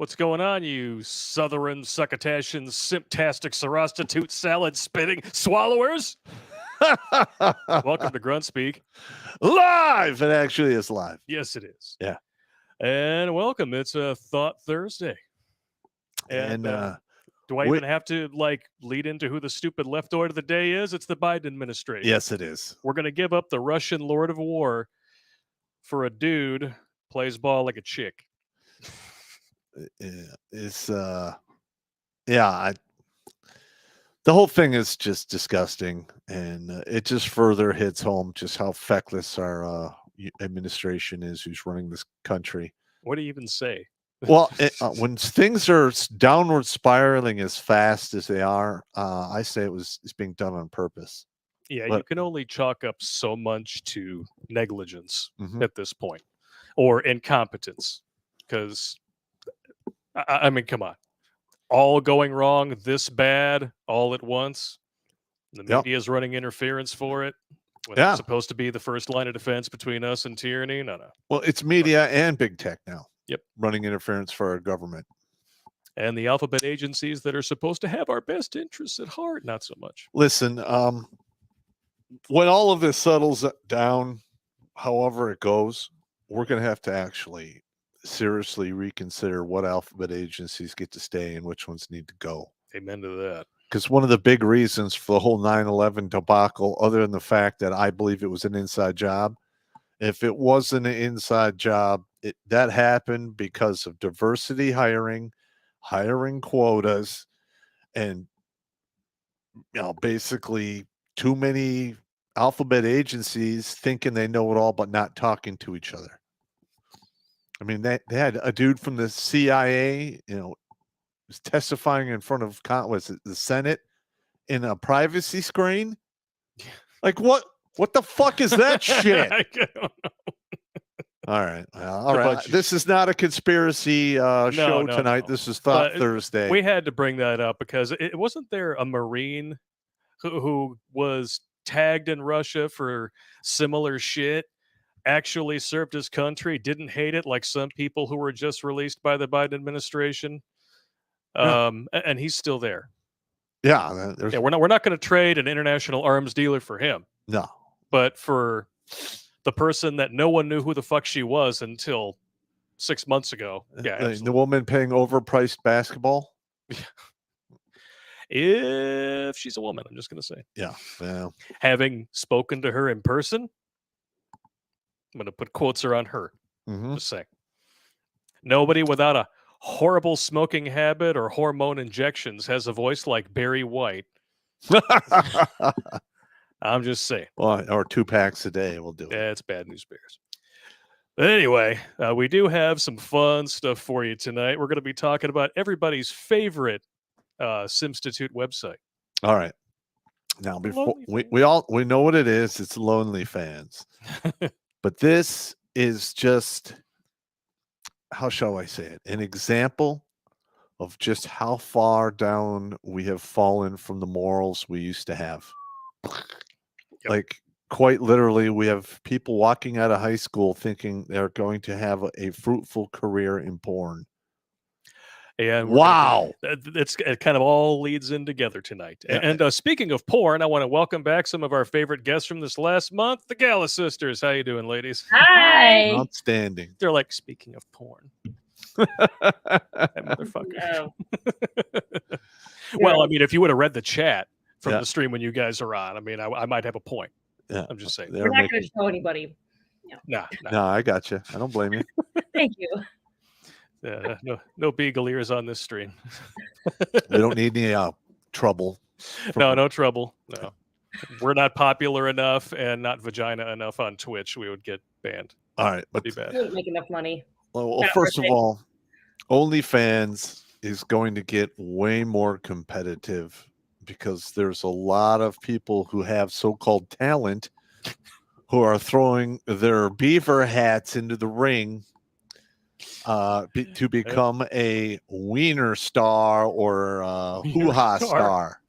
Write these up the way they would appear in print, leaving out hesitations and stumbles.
What's going on, you southern succotash simptastic serostitute salad spitting swallowers? Welcome to Grunt Speak. Live! It actually is live. Yes, it is. Yeah. And welcome. It's a Thought Thursday. And do I even have to lead into who the stupid leftoid of the day is? It's the Biden administration. Yes, it is. We're going to give up the Russian Lord of War for a dude plays ball like a chick. It's the whole thing is just disgusting, and it just further hits home just how feckless our administration is, who's running this country. What do you even say? Well, when things are downward spiraling as fast as they are, I say it's being done on purpose. Yeah, you can only chalk up so much to negligence at this point, or incompetence, because I mean, come on. All going wrong this bad all at once. The media is running interference for it. When it's supposed to be the first line of defense between us and tyranny. No. Well, it's media and big tech now. Yep. Running interference for our government. And the alphabet agencies that are supposed to have our best interests at heart, not so much. Listen, when all of this settles down, however it goes, we're going to have to actually seriously reconsider what alphabet agencies get to stay and which ones need to go. Amen to that. Because one of the big reasons for the whole 9/11 debacle, other than the fact that I believe it was an inside job, if it wasn't an inside job, that happened because of diversity hiring quotas, and basically too many alphabet agencies thinking they know it all but not talking to each other. I mean, they had a dude from the CIA, was testifying in front of the Senate in a privacy screen. Like what the fuck is that shit? I don't know. All right. All right. This is not a conspiracy show tonight. No. This is Thought Thursday. We had to bring that up because it wasn't there a Marine who was tagged in Russia for similar shit, actually served his country, didn't hate it like some people who were just released by the Biden administration. And he's still there. Yeah. We're not going to trade an international arms dealer for him. No. But for the person that no one knew who the fuck she was until 6 months ago. Yeah. The woman paying overpriced basketball. If she's a woman, I'm just going to say. Yeah. Having spoken to her in person, I'm going to put quotes around her. Just saying. Nobody without a horrible smoking habit or hormone injections has a voice like Barry White. I'm just saying. Well, or 2 packs a day will do it. Yeah, it's bad news bears. But anyway, we do have some fun stuff for you tonight. We're going to be talking about everybody's favorite Simstitute website. All right. Now, before we know what it is. It's Lonely Fans. But this is just, how shall I say it? An example of just how far down we have fallen from the morals we used to have. Yep. Like, quite literally, we have people walking out of high school thinking they're going to have a fruitful career in porn. And wow, it kind of all leads in together tonight. Yeah. And speaking of porn, I want to welcome back some of our favorite guests from this last month, the Gala sisters. How you doing, ladies? Hi. Outstanding. They're like, speaking of porn. That motherfucker. No. Well, I mean, if you would have read the chat from the stream when you guys are on, I mean, I might have a point. Yeah, I'm just saying. We're not going to show anybody. No, I got you. I don't blame you. Thank you. No beagle ears on this stream. We don't need any trouble. No trouble. No, we're not popular enough and not vagina enough on Twitch. We would get banned. All right, but be bad. We wouldn't make enough money. Well, first of all, OnlyFans is going to get way more competitive because there's a lot of people who have so-called talent who are throwing their beaver hats into the ring to become a wiener star or a hoo-ha star.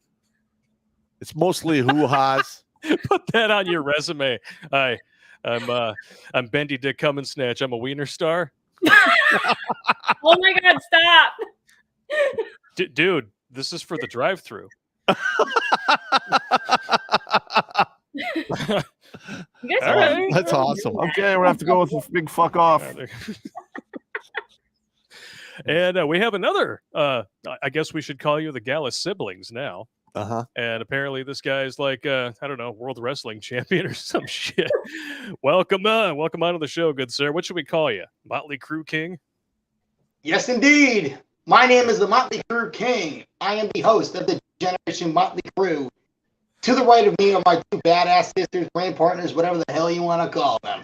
It's mostly hoo-has. Put that on your resume. I'm Bendy Dick Come and Snatch. I'm a wiener star. Oh my God, stop. Dude, this is for the drive-through. You guys All are right. really That's doing awesome. that. Okay, we have to go with a big fuck off. And we have another, I guess we should call you the Gallus siblings now. Uh-huh. And apparently this guy's like, I don't know, world wrestling champion or some shit. Welcome onto the show, good sir. What should we call you? Motley Crue King? Yes, indeed. My name is the Motley Crue King. I am the host of the Generation Motley Crue. To the right of me are my two badass sisters, brain partners, whatever the hell you want to call them.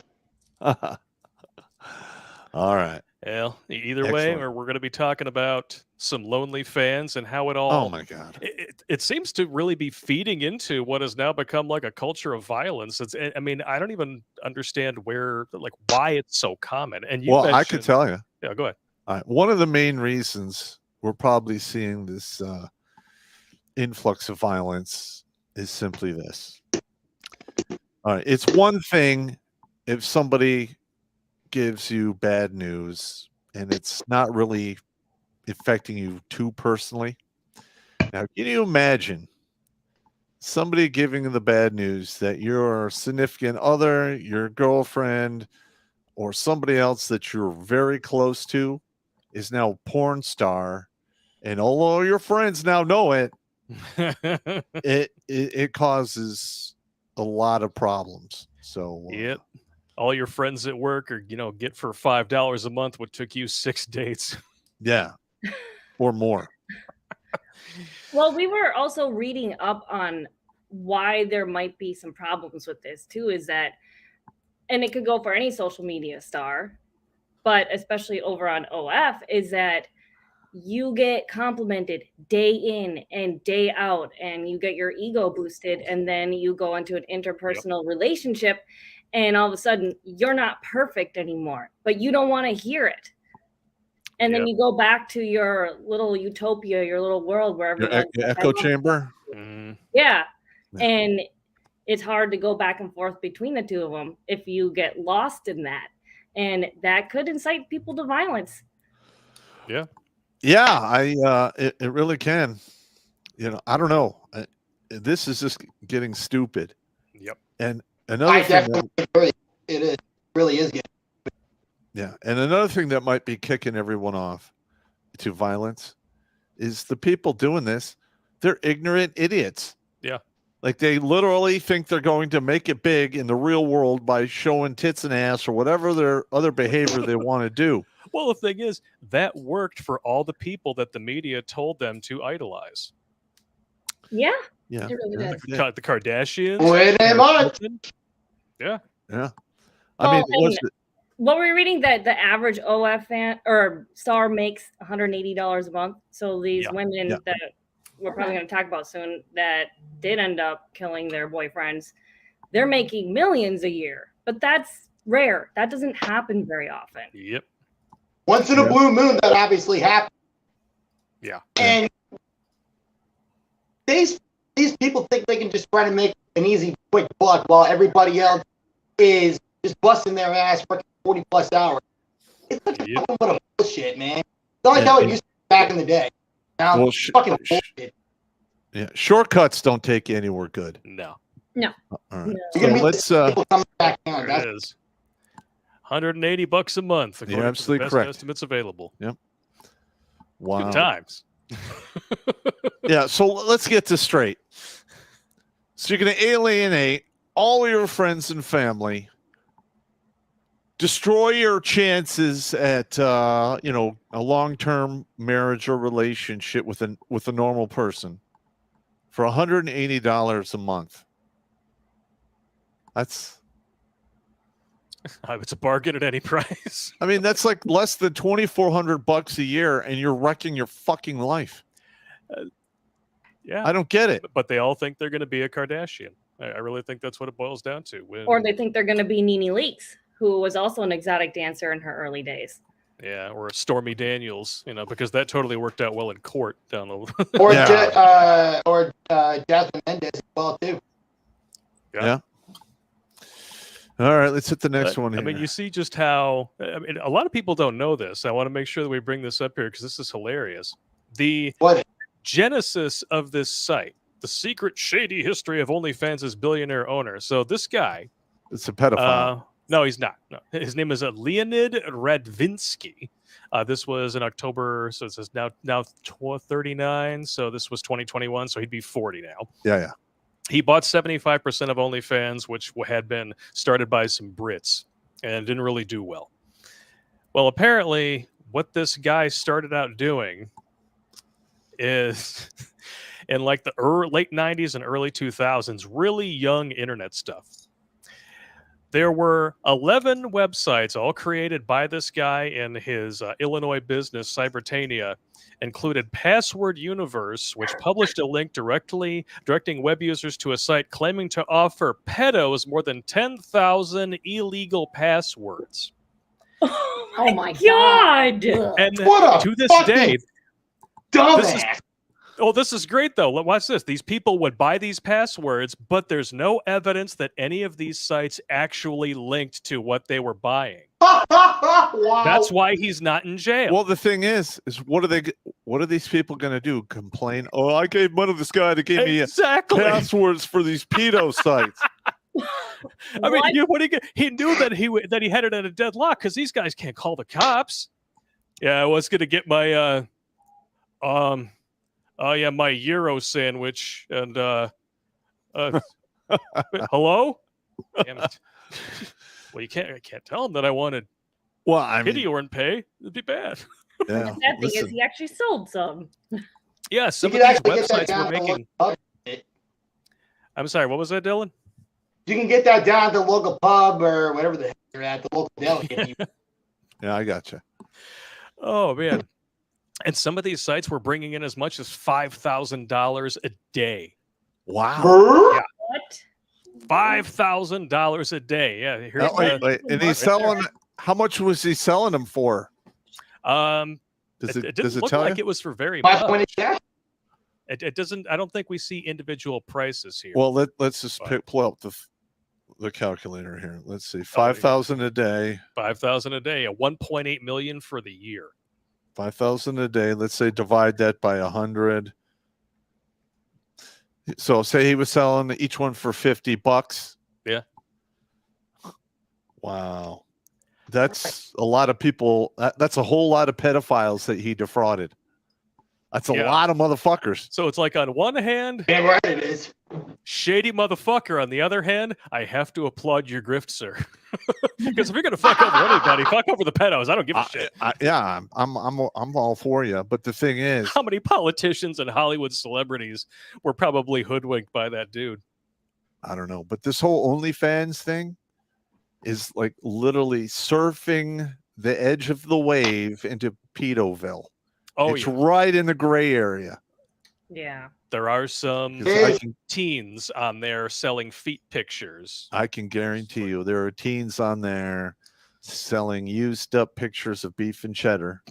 All right. Well, either way, Excellent. or we're going to be talking about some lonely fans and how it all. Oh my God. It seems to really be feeding into what has now become like a culture of violence. I mean, I don't even understand why it's so common. And you I could tell you. Yeah, go ahead. All right. One of the main reasons we're probably seeing this influx of violence is simply this. All right. It's one thing if somebody gives you bad news and it's not really affecting you too personally. Now, can you imagine somebody giving you the bad news that your significant other, your girlfriend, or somebody else that you're very close to is now a porn star, and although your friends now know it, it causes a lot of problems. So Yep. All your friends at work are, get for $5 a month what took you 6 dates. Yeah. Or more. Well, we were also reading up on why there might be some problems with this too, is that, and it could go for any social media star, but especially over on OF, is that you get complimented day in and day out, and you get your ego boosted, and then you go into an interpersonal relationship, and all of a sudden you're not perfect anymore, but you don't want to hear it. And then you go back to your little utopia, your little world where everyone's your echo chamber. Yeah. And it's hard to go back and forth between the two of them if you get lost in that. And that could incite people to violence. Yeah. Yeah, it really can. I don't know. This is just getting stupid. Yep. And another I thing definitely agree. It really is getting. Yeah, and another thing that might be kicking everyone off to violence is the people doing this. They're ignorant idiots. Yeah. Like they literally think they're going to make it big in the real world by showing tits and ass or whatever their other behavior they want to do. Well, the thing is, that worked for all the people that the media told them to idolize. Yeah. Yeah. It really did. The Kardashians. Wait a minute. Yeah. Yeah. What were we reading? That the average OF fan or star makes $180 a month. So these women that we're probably going to talk about soon that did end up killing their boyfriends, they're making millions a year. But that's rare. That doesn't happen very often. Yep. Once in a blue moon, that obviously happens. Yeah. And these people think they can just try to make an easy, quick buck while everybody else is just busting their ass working 40 plus hours. It's such a fucking lot of bullshit, man. It's not like how it used to be back in the day. Now it's fucking bullshit. Yeah, shortcuts don't take you anywhere good. No. No. All right. No. So let's people coming back down. There it is. $180 a month. You're absolutely best correct. Estimates available. Yep. Wow. Good times. Yeah. So let's get this straight. So you're going to alienate all your friends and family, destroy your chances at a long-term marriage or relationship with a normal person for $180 a month. It's a bargain at any price. I mean, that's like less than $2,400 a year, and you're wrecking your fucking life. Yeah, I don't get it. But they all think they're going to be a Kardashian. I really think that's what it boils down to. Or they think they're going to be Nene Leakes, who was also an exotic dancer in her early days. Yeah, or Stormy Daniels, because that totally worked out well in court down the. Or Jasmine Mendez as well too. Yeah. All right, let's hit the next one here. I mean, you see just how a lot of people don't know this. I want to make sure that we bring this up here because this is hilarious. The genesis of this site, the secret shady history of OnlyFans' billionaire owner. So this guy, it's a pedophile. No, he's not. No, his name is Leonid Radvinsky. This was in October, so it says now 39. So this was 2021, so he'd be 40 now. Yeah. He bought 75% of OnlyFans, which had been started by some Brits and didn't really do well. Well, apparently, what this guy started out doing is in like the late 90s and early 2000s, really young internet stuff. There were 11 websites, all created by this guy in his Illinois business, Cybertania, included Password Universe, which published a link directing web users to a site claiming to offer pedos more than 10,000 illegal passwords. Oh my God! And What a to this day, dumbass. This is great, though. Watch this. These people would buy these passwords, but there's no evidence that any of these sites actually linked to what they were buying. Wow. That's why he's not in jail. Well, the thing is what are these people going to do? Complain? Oh, I gave money to this guy to give me passwords for these pedo sites. I mean, he knew that he had it at a deadlock because these guys can't call the cops. Yeah, I was going to get my my Euro sandwich and hello? Damn it. Well, I can't tell him that I wanted pity or pay. It'd be bad. Yeah. The sad thing is he actually sold some. Yeah, some of these websites were making. I'm sorry, what was that, Dylan? You can get that down at the local pub or whatever the heck you're at, the local deli. Yeah, I gotcha. Oh, man. And some of these sites were bringing in as much as $5,000 a day. Wow. Yeah. What? $5,000 a day. Yeah. Wait. And he's selling. How much was he selling them for? Does it look tell like you? it was for very much. $5.8. It doesn't. I don't think we see individual prices here. Well, let's just pull up the calculator here. Let's see. 5,000 a day. 5,000 a day. 1.8 million for the year. 5,000 a day. Let's say divide that by 100. So say he was selling each one for $50. Yeah. Wow. That's a lot of people. That's a whole lot of pedophiles that he defrauded. That's a lot of motherfuckers. So it's like on one hand, Damn right it is. Shady motherfucker. On the other hand, I have to applaud your grift, sir. Because if you're gonna fuck over anybody, fuck over the pedos. I don't give a shit. I'm all for you. But the thing is, how many politicians and Hollywood celebrities were probably hoodwinked by that dude? I don't know. But this whole OnlyFans thing is like literally surfing the edge of the wave into pedoville. Oh, it's right in the gray area. Yeah. There are some teens on there selling feet pictures. I can guarantee you there are teens on there selling used up pictures of beef and cheddar.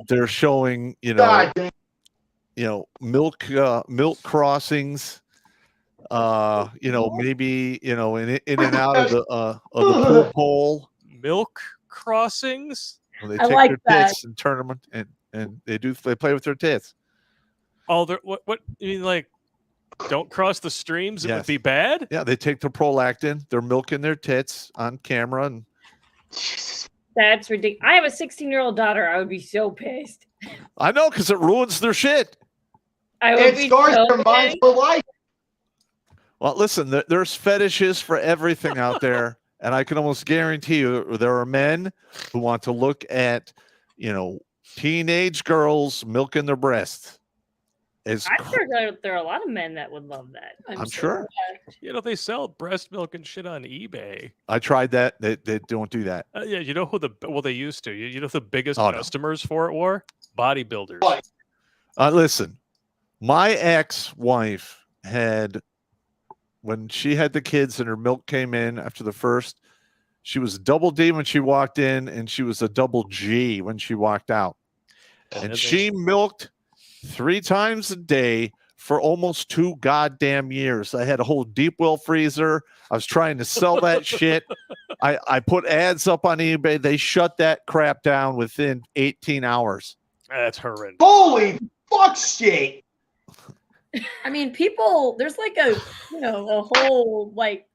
They're showing, milk crossings. Maybe in and out of the pool pole. Milk crossings. Well, they take their tits and turn them, and they play with their tits. Oh, what you mean, like, don't cross the streams? It would be bad. Yeah, they take the prolactin. They're milking their tits on camera, and that's ridiculous. I have a 16-year-old daughter. I would be so pissed. I know, because it ruins their shit. It scars their minds for life. Well, listen, there's fetishes for everything out there. And I can almost guarantee you there are men who want to look at, teenage girls milking their breasts. I'm sure there are a lot of men that would love that. I'm sure. They sell breast milk and shit on eBay. I tried that. They don't do that. Yeah, you know who they used to. You know who the biggest customers for it were? Bodybuilders. What? Listen, my ex-wife had... When she had the kids and her milk came in after the first, she was a double D when she walked in, and she was a double G when she walked out. And she milked 3 times a day for almost 2 goddamn years. I had a whole deep well freezer. I was trying to sell that shit. I put ads up on eBay. They shut that crap down within 18 hours. That's horrendous. Holy fuck shit. I mean, people, there's like a whole like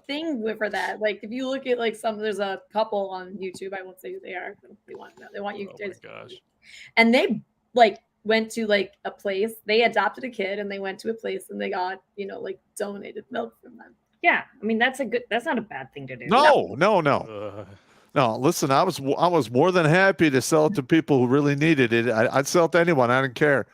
thing for that. Like if you look at like there's a couple on YouTube, I won't say who they are. They want to know. They want you Oh my gosh. and they like went to like a place. They adopted a kid and they went to a place and they got, like donated milk from them. Yeah, I mean that's not a bad thing to do. No. Uh, No, listen, I was more than happy to sell it to people who really needed it. I'd sell it to anyone. I didn't care.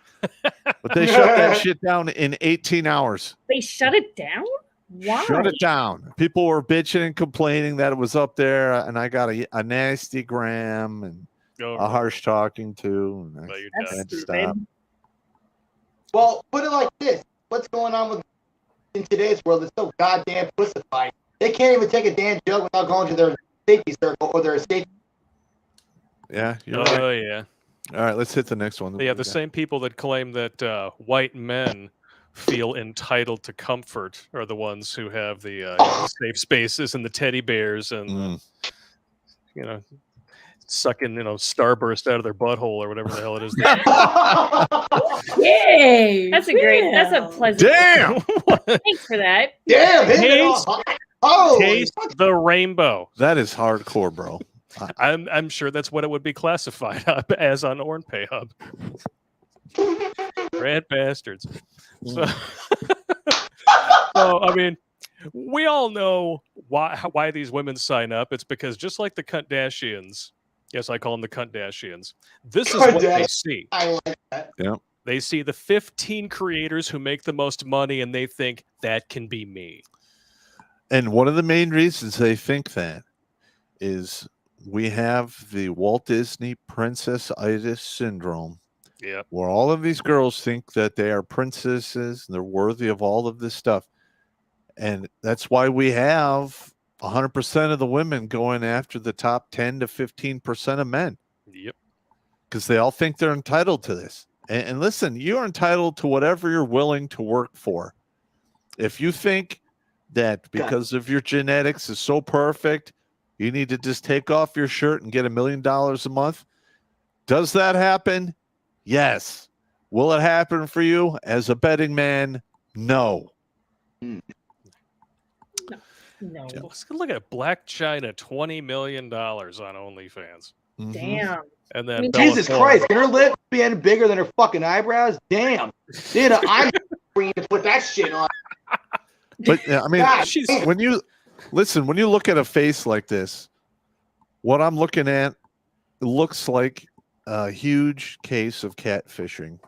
But they shut that shit down in 18 hours. They shut it down? Why? Shut it down. People were bitching and complaining that it was up there, and I got a nasty gram and a harsh talking to. And Well, you're That's done. stupid. Stop. Well, put it like this. What's going on with in today's world? It's so goddamn pussified. They can't even take a damn joke without going to their safety circle or their safety. Yeah, you're right. Oh yeah. All right, let's hit the next one. Yeah, the same people that claim that white men feel entitled to comfort are the ones who have the safe spaces and the teddy bears and sucking starburst out of their butthole or whatever the hell it is. Yay! That's a pleasant. Damn! Thanks for that. Damn, hit it Taste- all. Oh, Taste the rainbow. That is hardcore, bro. I'm sure that's what it would be classified as on OranPay Hub. Rat bastards. So, I mean, we all know why these women sign up. It's because just like the Kardashians, yes, I call them the Kardashians. This is what they see. I like that. Yeah. They see the 15 creators who make the most money, and they think that can be me. And one of the main reasons they think that is we have the Walt Disney Princess-itis syndrome. Yeah. Where all of these girls think that they are princesses and they're worthy of all of this stuff. And that's why we have 100% of the women going after the top 10 to 15% of men. Yep. Because they all think they're entitled to this. And listen, you're entitled to whatever you're willing to work for. If you think that because of your genetics is so perfect, you need to just take off your shirt and get $1 million a month. Does that happen? Yes. Will it happen for you as a betting man? No. No. Let's look at Black China, $20 million on OnlyFans. Mhm. Damn. And then Jesus Bella Christ, can her lips be any bigger than her fucking eyebrows? Damn. Dude, I'm free to put that shit on. But I mean, God, when you look at a face like this, what I'm looking at, it looks like a huge case of catfishing.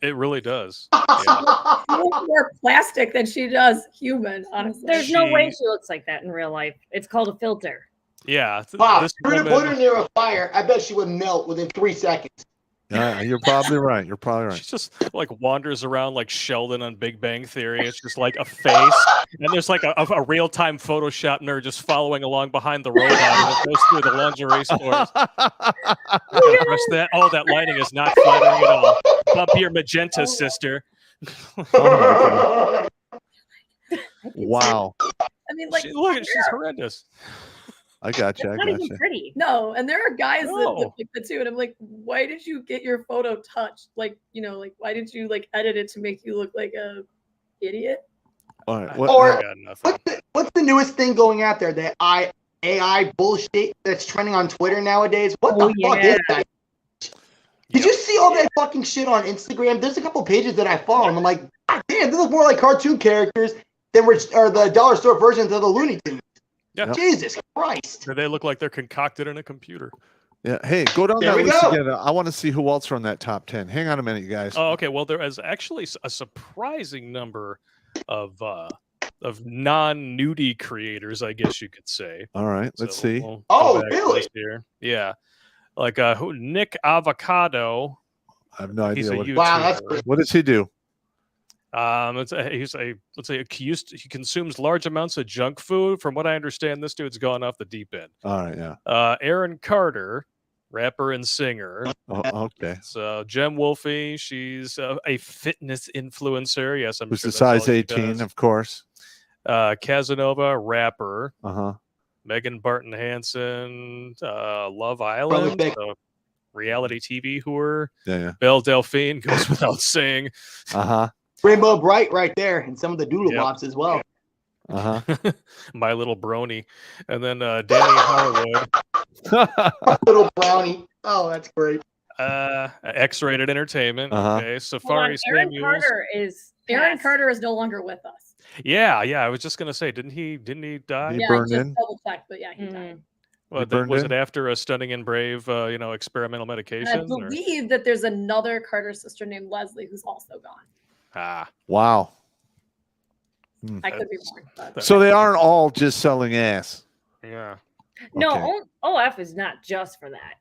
It really does. She looks more plastic than she does human, honestly. There's no way she looks like that in real life. It's called a filter. Yeah. Wow, This if you were to woman- put her near a fire, I bet she would melt within 3 seconds. You're probably right. You're probably right. She just like wanders around like Sheldon on Big Bang Theory. It's just like a face, and there's like a real-time Photoshop nerd just following along behind the robot as it goes through the lingerie stores. Press that. Oh, that lighting is not flattering at all. Bump your magenta, sister. Wow. I mean, like, She's horrendous. I got you. I Not got even you. pretty. no, and there are guys that No. look like that too, and I'm like, why did you get your photo touched? Like, like why did you like edit it to make you look like a idiot? All right. Or- I got nothing. What's the newest thing going out there? That AI bullshit that's trending on Twitter nowadays? What the fuck is that? Did you see all that fucking shit on Instagram? There's a couple pages that I follow, and I'm like, God damn, this is more like cartoon characters than the dollar store versions of the Looney Tunes. Yeah. Jesus Christ. They look like they're concocted in a computer. Yeah. Hey, go down There that we list go. again. I want to see who else are on that top 10. Hang on a minute, you guys. Oh, okay. Well, there is actually a surprising number of non-nudie creators, I guess you could say. All right. Let's So see. we'll go Oh, back to really? this here. Yeah. Like Nick Avocado. I have no He's idea. a What, YouTuber. Wow, that's what does he do? He consumes large amounts of junk food. From what I understand, this dude's gone off the deep end. All right. Yeah. Aaron Carter, rapper and singer. Oh, okay. So Jem Wolfe, she's a fitness influencer. Yes, I'm Who's sure the that's all size she 18, does. of course. Casanova, rapper. Uh-huh. Megan Barton Hansen, Love Island, reality TV whoer. Yeah. Belle Delphine goes without saying. Uh-huh. Rainbow Bright right there, and some of the doodle bops as well. Uh-huh. My Little Brony. And then Danny Harwood. Little Brownie. Oh, that's great. X-rated entertainment. Uh-huh. Okay. Safari Aaron Samuels. Carter is Aaron Carter is no longer with us. Yeah. I was just gonna say, didn't he die? He Yeah, burned I just in? double checked, but yeah, he died. Well, burned was in? it after a stunning and brave, experimental And I medication? believe that there's another Carter sister named Leslie who's also gone. Wow. I could be wrong. But... So they aren't all just selling ass. Yeah. No, Okay. OF is not just for that.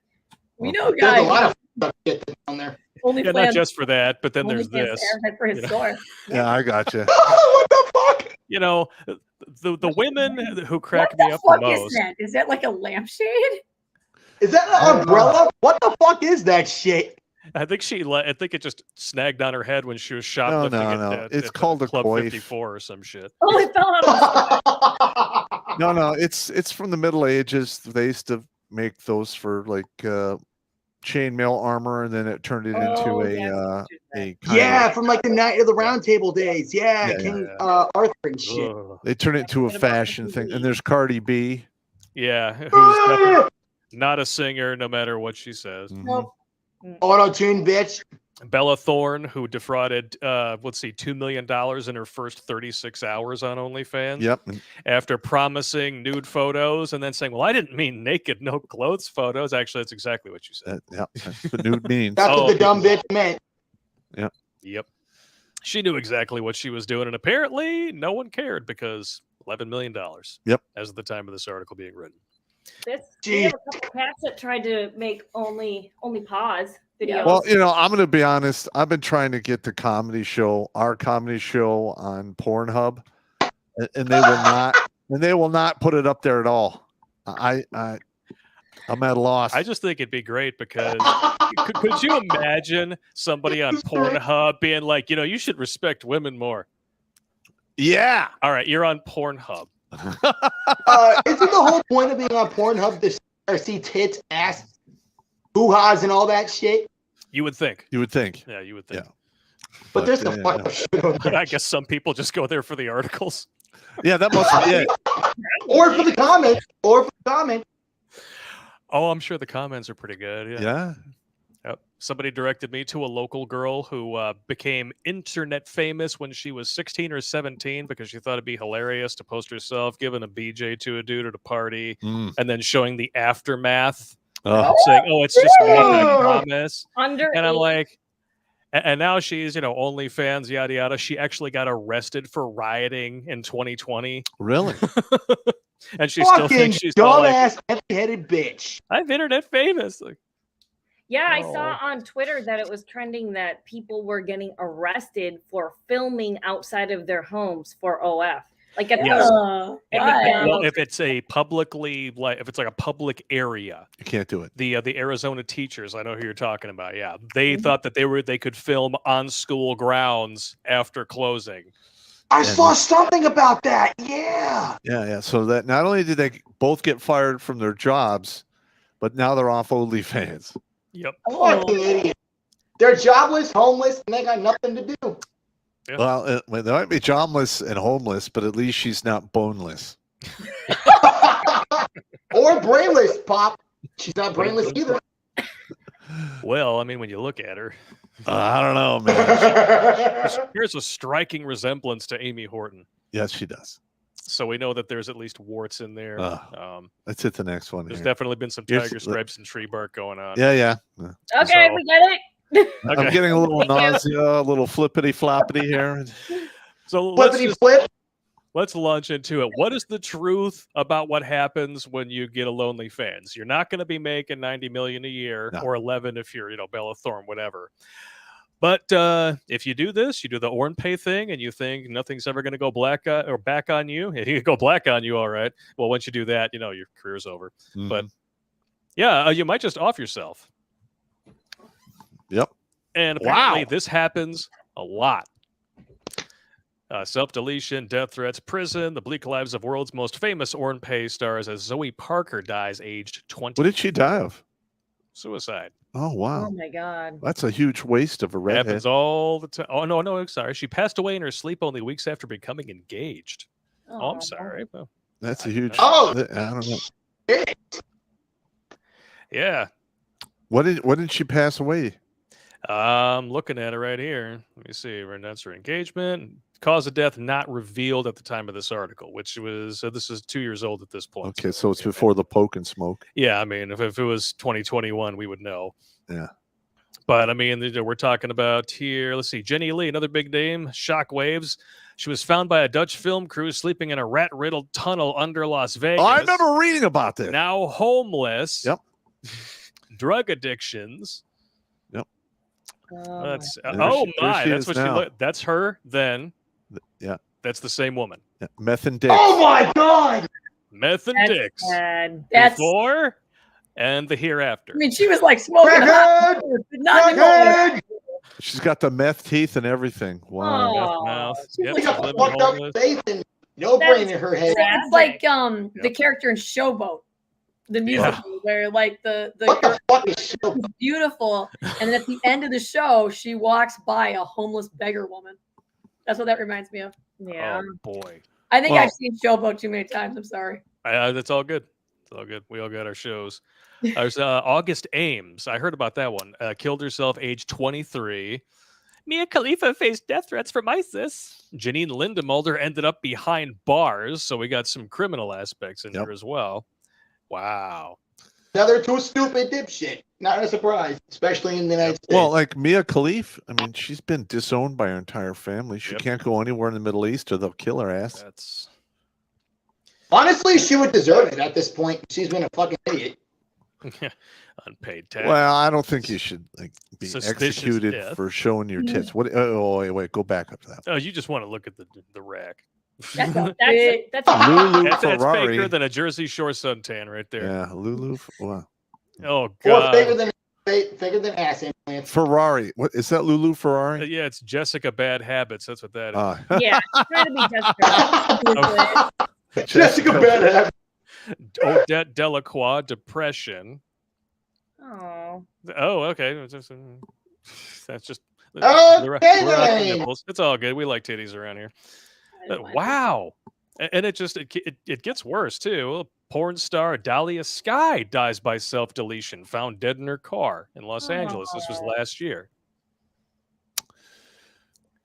We know There's guys. a lot of stuff down there. Only Not just for that, but then there's OnlyFans this. Aaron for his store. Yeah, I got you. What the fuck? You know, the women who crack What me the up the fuck most. is that? Is that like a lampshade? Is that an umbrella? What the fuck is that shit? I think it just snagged on her head when she was shoplifting. No. It's called a Club coif. 54 or some shit. Oh, it fell out of No, it's from the Middle Ages. They used to make those for like chainmail armor, and then it turned it into a kind from like the Night of the Round Table days. Yeah, King Arthur and shit. Ugh. They turn it into a fashion thing. And there's Cardi B. Yeah, who's definitely not a singer, no matter what she says. Nope. Auto-tune, bitch. Bella Thorne, who defrauded, $2 million in her first 36 hours on OnlyFans. Yep. After promising nude photos and then saying, well, I didn't mean naked, no clothes photos. Actually, that's exactly what you said. That's what nude means. That's what the dumb bitch meant. Yep. She knew exactly what she was doing, and apparently no one cared because $11 million. Yep. As of the time of this article being written. We have a couple cats that tried to make only pause videos. Well, I'm going to be honest. I've been trying to get our comedy show on Pornhub, and they will not put it up there at all. I'm at a loss. I just think it'd be great because could you imagine somebody on Pornhub being like, you should respect women more? Yeah. All right, you're on Pornhub. Isn't the whole point of being on Pornhub to see tits, ass, hoo-has, and all that shit? You would think. You would think. Yeah, you would think. Yeah. But there's some fucked up shit on there. I guess some people just go there for the articles. Yeah, that must be it. Or for the comment. Oh, I'm sure the comments are pretty good. Yeah. Yep. Somebody directed me to a local girl who became internet famous when she was 16 or 17 because she thought it'd be hilarious to post herself giving a BJ to a dude at a party and then showing the aftermath, saying, "Oh, it's just me, I promise." And I'm like, and now she's OnlyFans, yada yada. She actually got arrested for rioting in 2020. Really? And she still thinks she's dumbass, empty-headed bitch. I'm internet famous. Like, yeah, I saw on Twitter that it was trending that people were getting arrested for filming outside of their homes for OF. Like at well, if it's a if it's like a public area, you can't do it. The Arizona teachers, I know who you're talking about. Yeah, they thought that they could film on school grounds after closing. I saw something about that. Yeah. Yeah. So that not only did they both get fired from their jobs, but now they're off OnlyFans. Yep. Fucking idiot. They're jobless, homeless, and they got nothing to do. Yeah. Well, they might be jobless and homeless, but at least she's not boneless. Or brainless, Pop. She's not brainless either. Well, I mean, when you look at her, I don't know, man. Here's a striking resemblance to Amy Horton. Yes, she does. So we know that there's at least warts in there. Let's hit the next one. There's here. definitely been some tiger stripes and tree bark going on. Yeah. Okay, we get it. Okay. I'm getting a little nausea, a little flippity floppity here. So let's launch into it. What is the truth about what happens when you get a lonely fans? You're not going to be making $90 million a year, or 11 if you're, Bella Thorne, whatever. But if you do this, you do the Orn Pay thing, and you think nothing's ever going to go black or back on you. It can go black on you, all right. Well, once you do that, your career's over. But Yeah, you might just off yourself. Yep. And apparently this happens a lot. Self-deletion, death threats, prison, the bleak lives of world's most famous Ornpay stars as Zoe Parker dies aged 20. What did she die of? Suicide. Oh, wow. Oh my God. That's a huge waste of a redhead. Happens all the time. Oh, no, sorry. She passed away in her sleep only weeks after becoming engaged. Oh, I'm sorry. Well, that's a huge... Oh! I don't know. Yeah. What did she pass away? I'm looking at it right here. Let me see. That's her engagement. Cause of death not revealed at the time of this article, which was this is 2 years old at this point. Okay, so it's before the poke and smoke. Yeah, I mean, if it was 2021, we would know. Yeah. But I mean, we're talking about here. Let's see, Jenny Lee, another big name. Shockwaves. She was found by a Dutch film crew sleeping in a rat-riddled tunnel under Las Vegas. Oh, I remember reading about this. Now homeless. Yep. Drug addictions. Yep. That's she that's what now. she looked. That's her then. Yeah. That's the same woman. Yeah. Meth and dicks. Oh my God! Meth and That's dicks. sad. That's. Before and the hereafter. I mean, she was like smoking hot, but not anymore. She's got the meth teeth and everything. Wow. Oh. Meth mouth. She's Yep, like she's a living Fucked up homeless. face and no That's brain in her head. sad. It's like the character in Showboat, the musical, where like the What girl the fuck is shit? is beautiful, and then at the end of the show, she walks by a homeless beggar woman. That's what that reminds me of. Yeah. Oh boy. I think Well- I've seen Showboat too many times. I'm sorry. That's all good. It's all good. We all got our shows. There's August Ames. I heard about that one. Killed herself, age 23. Mia Khalifa faced death threats from ISIS. Janine Lindemulder ended up behind bars, so we got some criminal aspects in here as well. Wow. Another too stupid dipshit. Not a surprise, especially in the United States. Well, like Mia Khalifa, I mean, she's been disowned by her entire family. She Yep. can't go anywhere in the Middle East or they'll kill her ass. That's honestly, she would deserve it at this point. She's been a fucking idiot. unpaid tax. Well, I don't think you should like be Suspicious executed death. for showing your tits. What? Oh, wait, go back up to that. Oh, you just want to look at the rack. That's a That's big, that's Lulu That's Ferrari. faker than a Jersey Shore suntan right there. Yeah, Lulu. Wow. Oh Or god. bigger than ass implants. Ferrari. What is that? Lulu Ferrari? Yeah, it's Jessica Bad Habits. That's what that is. yeah. Trying to be Jessica. Jessica Bad. Odette Delacroix, Depression. Oh. Oh, okay. That's just. Okay, we're out the then. nipples. It's all good. We like titties around here. Wow. And it gets worse too. Porn star Dahlia Sky dies by self-deletion, found dead in her car in Los Angeles. This was last year.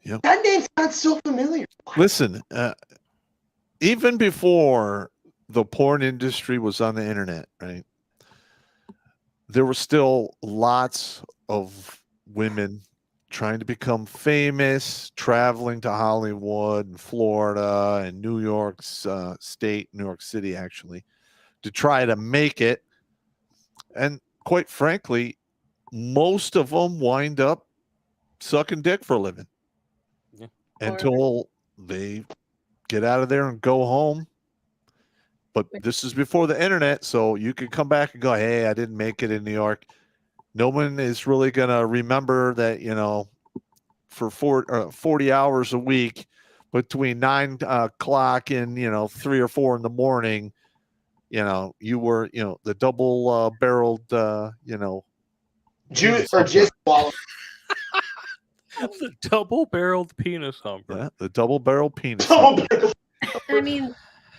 That name sounds so familiar. Listen, even before the porn industry was on the internet, right? There were still lots of women trying to become famous, traveling to Hollywood and Florida and New York State, New York City, actually, to try to make it. And quite frankly, most of them wind up sucking dick for a living until they get out of there and go home. But this is before the internet, so you can come back and go, hey, I didn't make it in New York. No one is really going to remember that, you know, for 40 hours a week between 9 o'clock and, 3 or 4 in the morning, you were, the double barreled, Juice or jizz swallow. The double-barreled penis humper. Yeah, the double barrel penis. I mean,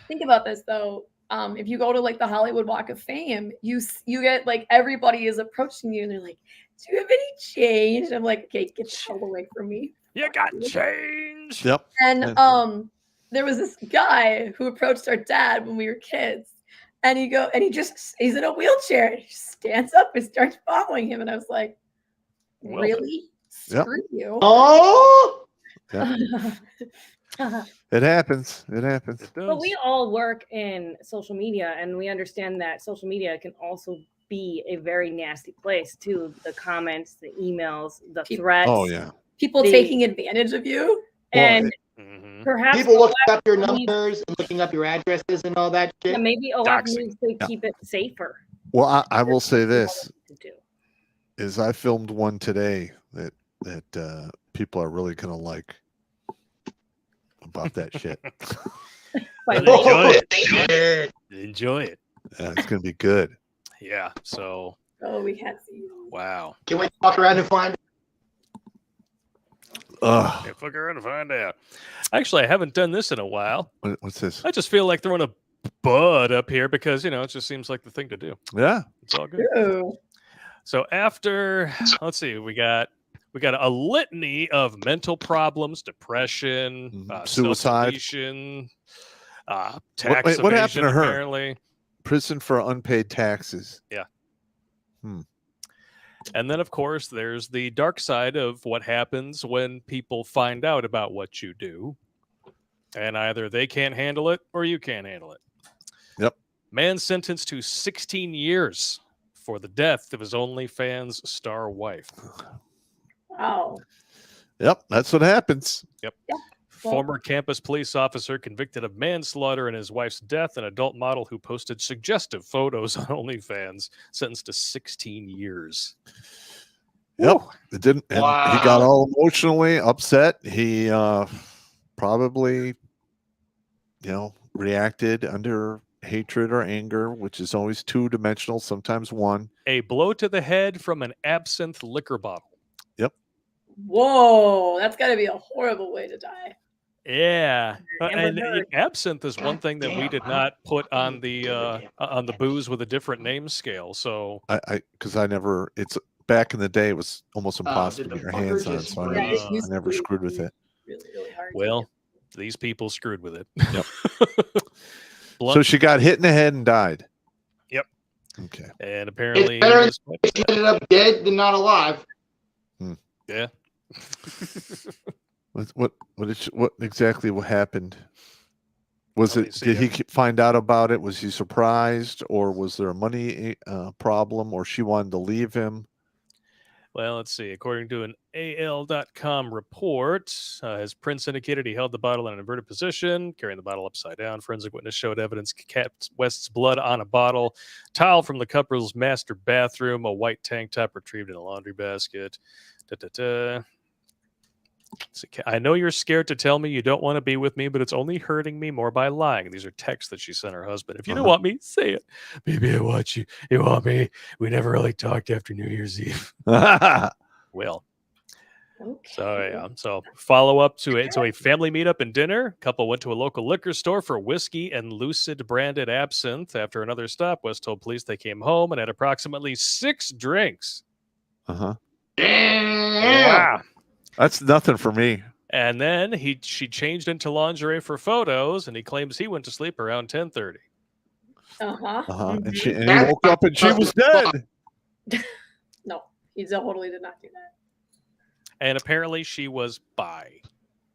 think about this though. If you go to like the Hollywood Walk of Fame, you get like everybody is approaching you and they're like, "Do you have any change?" And I'm like, "Okay, get the hell away from me." You got change. Yep. And there was this guy who approached our dad when we were kids, and he's in a wheelchair and he stands up and starts following him, and I was like, Well, "Really? Yep. Screw you." Oh, It happens. It happens. It does. But we all work in social media, and we understand that social media can also be a very nasty place too. The comments, the emails, the threats. Oh, yeah. People taking advantage of you. And Mhm. perhaps people looking OF up your needs- numbers and looking up your addresses and all that shit. yeah, maybe OF Doxing. needs to keep it safer. Well, I will say this: to do. is I filmed one today that people are really gonna like about that shit. Enjoy it. Enjoy it. Yeah, it's gonna be good. Yeah. So. Oh, we can't see you. Wow. Can we walk around and find? Ugh. Yeah, fuck around and find out. Actually, I haven't done this in a while. What's this? I just feel like throwing a bud up here because it just seems like the thing to do. Yeah, it's all good. Ew. So after, let's see, we got a litany of mental problems, depression, suicide, tax what happened to her? Apparently, prison for unpaid taxes. Yeah. And then, of course, there's the dark side of what happens when people find out about what you do. And either they can't handle it or you can't handle it. Yep. Man sentenced to 16 years for the death of his OnlyFans star wife. Wow. Yep, that's what happens. Yep. Yeah. Former campus police officer convicted of manslaughter in his wife's death, an adult model who posted suggestive photos on OnlyFans, sentenced to 16 years. Yep, it didn't. And he got all emotionally upset. He probably, reacted under hatred or anger, which is always two-dimensional, sometimes one. A blow to the head from an absinthe liquor bottle. Yep. Whoa, that's got to be a horrible way to die. Yeah, and absinthe is one thing that we did not put on the booze with a different name scale. So because I never. It's back in the day. It was almost impossible to get your hands on, so I never screwed with it. Really, really hard. Well, these people screwed with it. Yep. So she got hit in the head and died. Yep. Okay. And apparently, she ended up dead than not alive. Yeah. What exactly what happened? Did he find out about it? Was he surprised, or was there a money problem, or she wanted to leave him? Well, let's see. According to an AL.com report, as Prince indicated, he held the bottle in an inverted position, carrying the bottle upside down. Forensic witness showed evidence kept West's blood on a bottle, towel from the couple's master bathroom, a white tank top retrieved in a laundry basket. I know you're scared to tell me you don't want to be with me, but it's only hurting me more by lying. These are texts that she sent her husband. If you don't want me, say it. Baby, I want you. You want me? We never really talked after New Year's Eve. Well. Okay. So, yeah. So, follow up to a family meetup and dinner. Couple went to a local liquor store for whiskey and Lucid branded absinthe. After another stop, West told police they came home and had approximately 6 drinks. Uh-huh. Wow. That's nothing for me. And then she changed into lingerie for photos, and he claims he went to sleep around 10:30. And he woke up and she was dead. No, he totally did not do that. And apparently she was bi.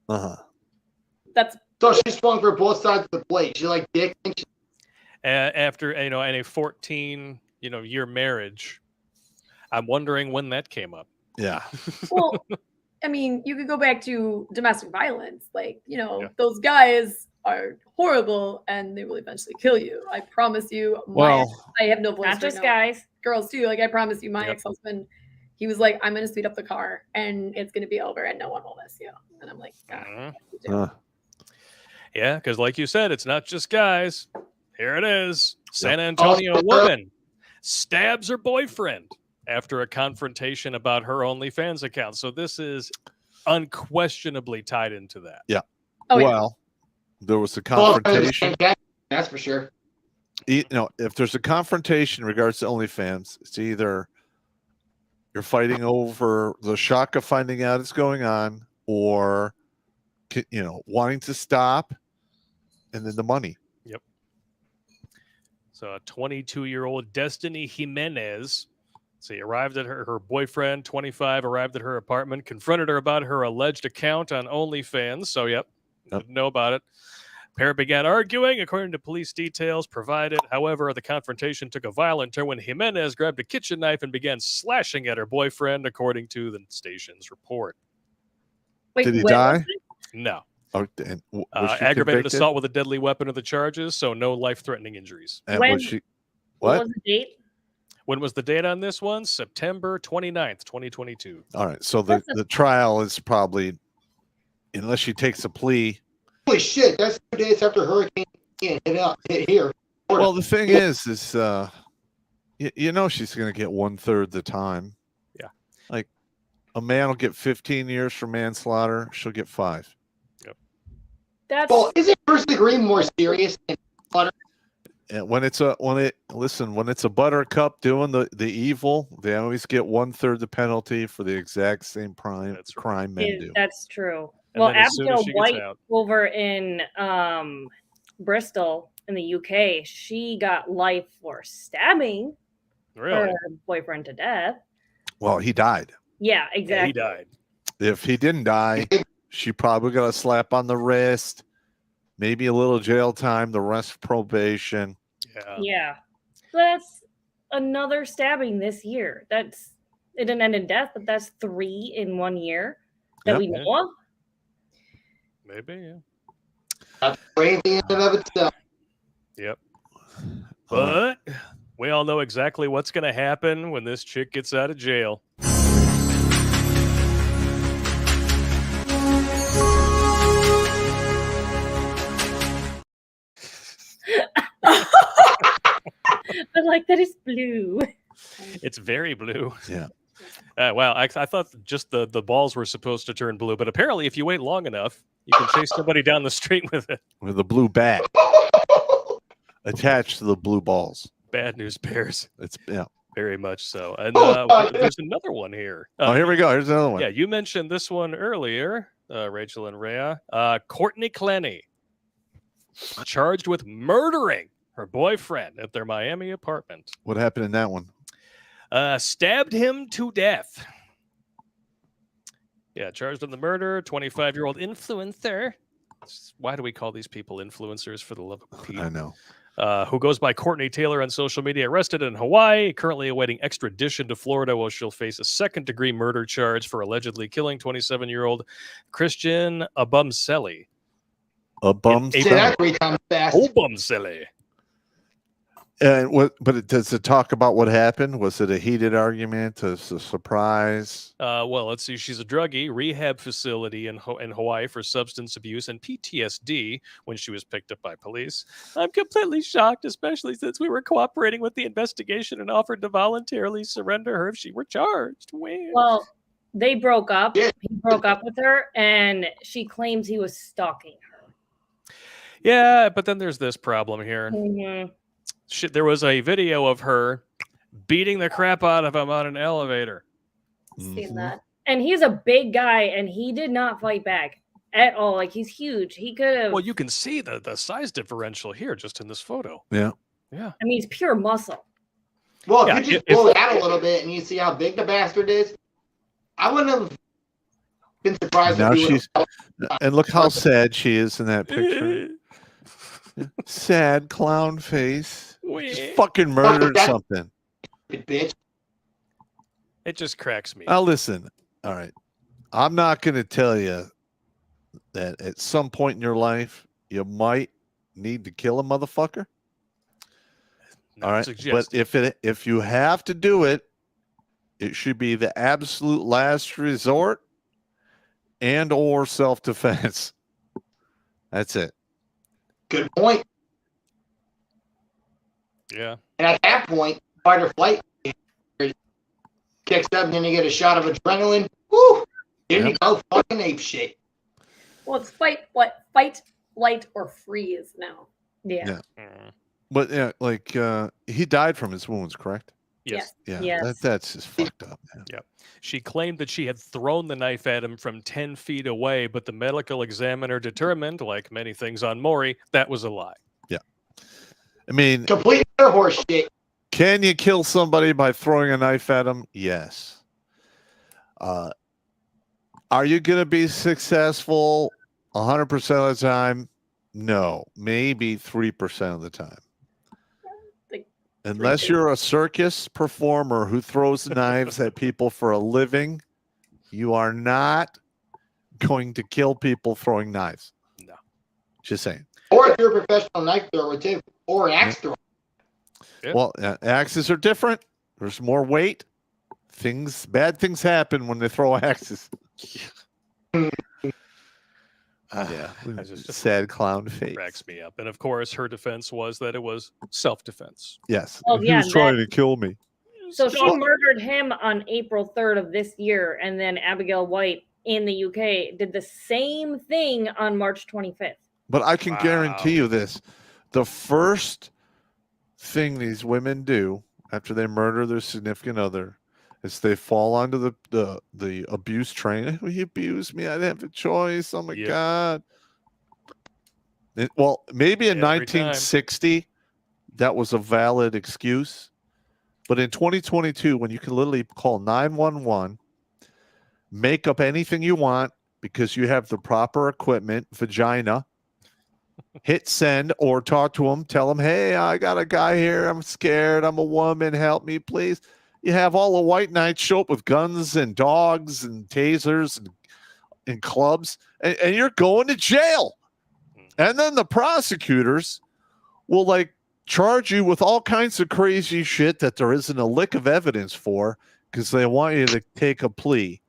That's so she swung for both sides of the plate. She like dick. After in a 14 year marriage, I'm wondering when that came up. Yeah. Well, I mean, you could go back to domestic violence. Like, those guys are horrible and they will eventually kill you. I promise you. I have no voice. Not just guys. Girls too. Like, I promise you, my ex-husband, he was like, I'm going to speed up the car and it's going to be over and no one will miss you. And I'm like, God. Yeah, because like you said, it's not just guys. Here it is. San Antonio woman stabs her boyfriend after a confrontation about her OnlyFans account. So this is unquestionably tied into that. Yeah. There was a confrontation. That's for sure. If there's a confrontation in regards to OnlyFans, it's either you're fighting over the shock of finding out it's going on, or wanting to stop, and then the money. Yep. So a 22-year-old Destiny Jimenez. So he arrived at her boyfriend, 25, arrived at her apartment, confronted her about her alleged account on OnlyFans. So, didn't know about it. Pair began arguing, according to police details provided. However, the confrontation took a violent turn when Jimenez grabbed a kitchen knife and began slashing at her boyfriend, according to the station's report. Wait, did he die? No. Aggravated assault with a deadly weapon are the charges, so no life-threatening injuries. And what was was the date? When was the date on this one? September 29th, 2022. All right. So the trial is probably, unless she takes a plea. Holy shit! That's 2 days after Hurricane Ian hit here. Well, the thing is you know she's going to get 1/3 the time. Yeah. Like a man will get 15 years for manslaughter. She'll get 5. That's Well, isn't first degree more serious than butter? And when it's a buttercup doing the evil, they always get 1/3 the penalty for the exact same crime. That's right. Crime men do. That's true. And well, then as soon as Abigail she gets White out- over in Bristol in the UK, she got life for stabbing Really? her boyfriend to death. Well, he died. Yeah, Yeah, exactly. he died. If he didn't die, she probably got a slap on the wrist, maybe a little jail time, the rest probation. Yeah. Yeah. So that's another stabbing this year. It didn't end in death, but that's 3 in 1 year that Yep. we know of. Maybe, yeah. That's crazy in and of itself. Yep. But we all know exactly what's going to happen when this chick gets out of jail. I like that it's blue. It's very blue. Yeah. Wow. I thought just the balls were supposed to turn blue, but apparently if you wait long enough, you can chase somebody down the street with it. With a blue bat attached to the blue balls. Bad news bears. It's Very much so. And God. there's another one here. here we go. Here's another one. Yeah, you mentioned this one earlier, Rachel and Rhea. Courtney Clenny, charged with murdering her boyfriend at their Miami apartment. What happened in that one? Stabbed him to death. Yeah, charged in the murder. 25-year-old influencer. Why do we call these people influencers, for the love of Pete? I know. Who goes by Courtney Taylor on social media, arrested in Hawaii, currently awaiting extradition to Florida, where she'll face a second-degree murder charge for allegedly killing 27-year-old Christian Abumseli. Abumseli. Say that 3 times fast. Abumseli. And does it talk about what happened? Was it a heated argument? A surprise? Well, let's see. She's a druggie, rehab facility in Hawaii for substance abuse and PTSD when she was picked up by police. I'm completely shocked, especially since we were cooperating with the investigation and offered to voluntarily surrender her if she were charged. Well, they broke up. He broke up with her, and she claims he was stalking her. Yeah, but then there's this problem here. Mm-hmm. There was a video of her beating the crap out of him on an elevator. Seen that. And he's a big guy, and he did not fight back at all. Like, he's huge. He could have. Well, you can see the size differential here just in this photo. Yeah. Yeah. I mean, he's pure muscle. Well, Yeah, if you just blow it out a little bit and you see how big the bastard is, I wouldn't have been surprised. Now if he she's, would've- and look how sad she is in that picture. Sad clown face. Just fucking murdered something. bitch. It just cracks me. Now listen. All right. I'm not going to tell you that at some point in your life you might need to kill a motherfucker. Not All right. suggested. But if you have to do it, it should be the absolute last resort and or self-defense. That's it. Good point. Yeah. And at that point, fight or flight kicks up, and then you get a shot of adrenaline. Woo! Then you go fucking ape shit. Well, it's fight, flight, or freeze now. Yeah. But yeah, like he died from his wounds, correct? Yes. Yeah. Yes. That's just fucked up, man. Yep. She claimed that she had thrown the knife at him from 10 feet away, but the medical examiner determined, like many things on Maury, that was a lie. Yeah. I mean, Complete air horse shit. can you kill somebody by throwing a knife at them? Yes. Are you going to be successful 100% of the time? No. Maybe 3% of the time. Unless you're a circus performer who throws knives at people for a living, you are not going to kill people throwing knives. No. Just saying. Or if you're a professional knife thrower too, or an axe thrower. Yeah. Well, axes are different. There's more weight. Bad things happen when they throw axes. Yeah, just sad clown face. Cracks me up. And of course, her defense was that it was self-defense. Yes. Oh, He yeah, was trying to kill me. So she murdered him on April 3rd of this year, and then Abigail White in the UK did the same thing on March 25th. But I can guarantee you this. The first thing these women do after they murder their significant other is they fall onto the abuse train. He abused me. I didn't have a choice. Oh, my God. Well, maybe in 1960, that was a valid excuse. But in 2022, when you can literally call 911, make up anything you want because you have the proper equipment, vagina, hit send or talk to them, tell them, hey, I got a guy here. I'm scared. I'm a woman. Help me, please. You have all the white knights show up with guns and dogs and tasers and clubs, and you're going to jail. And then the prosecutors will charge you with all kinds of crazy shit that there isn't a lick of evidence for because they want you to take a plea.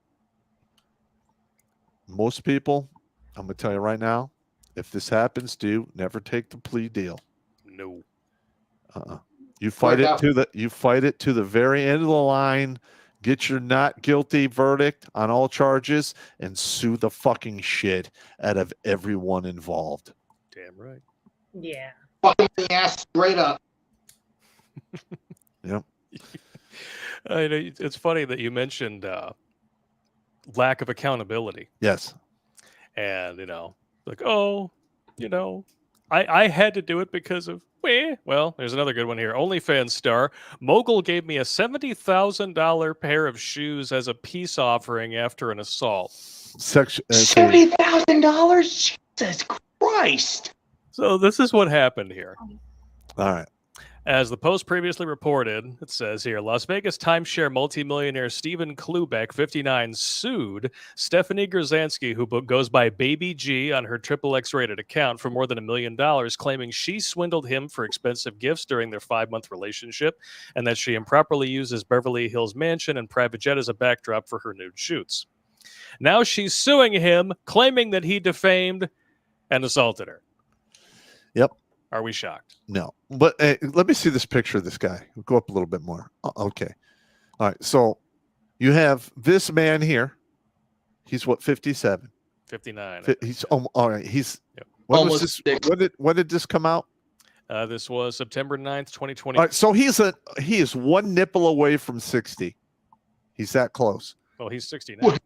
Most people, I'm going to tell you right now, if this happens to you, never take the plea deal. No. You fight it to the very end of the line, get your not guilty verdict on all charges, and sue the fucking shit out of everyone involved. Damn right. Yeah. Fucking the ass straight up. Yep. It's funny that you mentioned lack of accountability. Yes. And, I had to do it because of, well, there's another good one here. OnlyFans star, mogul gave me a $70,000 pair of shoes as a peace offering after an assault. $70,000? Jesus Christ. So this is what happened here. All right. As the Post previously reported, it says here, Las Vegas timeshare multimillionaire Stephen Klubeck, 59, sued Stephanie Grzanski, who goes by Baby G on her XXX rated account, for more than $1 million, claiming she swindled him for expensive gifts during their 5-month relationship and that she improperly uses Beverly Hills mansion and private jet as a backdrop for her nude shoots. Now she's suing him, claiming that he defamed and assaulted her. Yep. Are we shocked? No, but let me see this picture of this guy. We'll go up a little bit more. Okay. All right. So you have this man here. He's what, 57? 59. He's all right. He's almost when did this come out? This was September 9th, 2020. All right. So he is one nipple away from 60. He's that close. Well, he's 69.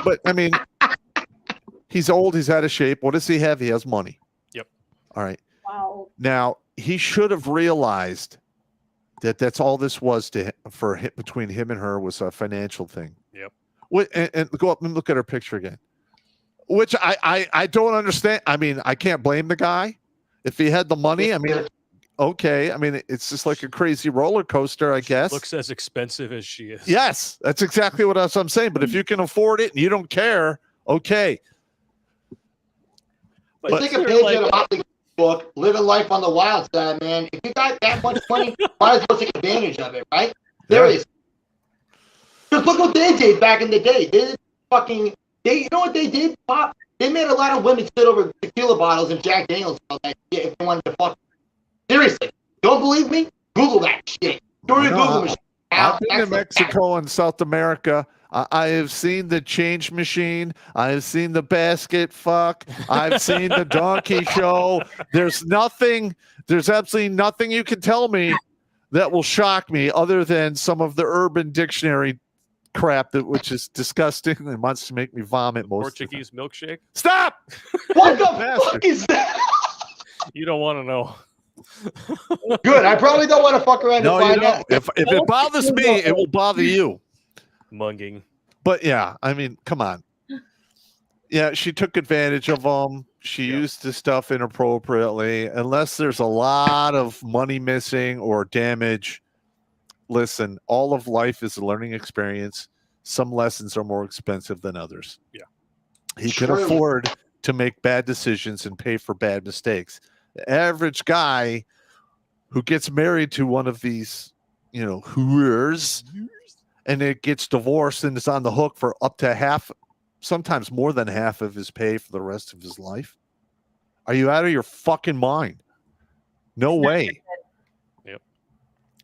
But I mean, he's old. He's out of shape. What does he have? He has money. Yep. All right. Wow. Now he should have realized that that's all this was between him and her was a financial thing. Yep. And go up and look at her picture again, which I don't understand. I mean, I can't blame the guy if he had the money. I mean, okay. I mean, it's just like a crazy roller coaster, I guess. Looks as expensive as she is. Yes, that's exactly what I'm saying. But if you can afford it and you don't care, okay. But take a page out of Motley book, living life on the wild side, man. If you got that much money, might as well take advantage of it, right? Seriously. Just look what they did back in the day. You know what they did, Pop? They made a lot of women sit over tequila bottles and Jack Daniels and all that shit if they wanted to fuck. Seriously. Don't believe me? Google that shit. Go to your Google machine. I've been to Mexico and South America. I have seen the change machine. I have seen the basket fuck. I've seen the donkey show. There's absolutely nothing you can tell me that will shock me other than some of the Urban Dictionary crap which is disgusting and wants to make me vomit most Portuguese of the time. milkshake? Stop! What the fuck is that? You don't want to know. Good. I probably don't want to fuck around and find out. If it bothers me, it will bother you. Munging. But yeah, I mean, come on. Yeah, she took advantage of them. She used the stuff inappropriately. Unless there's a lot of money missing or damage, listen, all of life is a learning experience. Some lessons are more expensive than others. Yeah. He can afford to make bad decisions and pay for bad mistakes. The average guy who gets married to one of these whores, and it gets divorced and it's on the hook for up to half, sometimes more than half of his pay for the rest of his life. Are you out of your fucking mind? No way. Yep.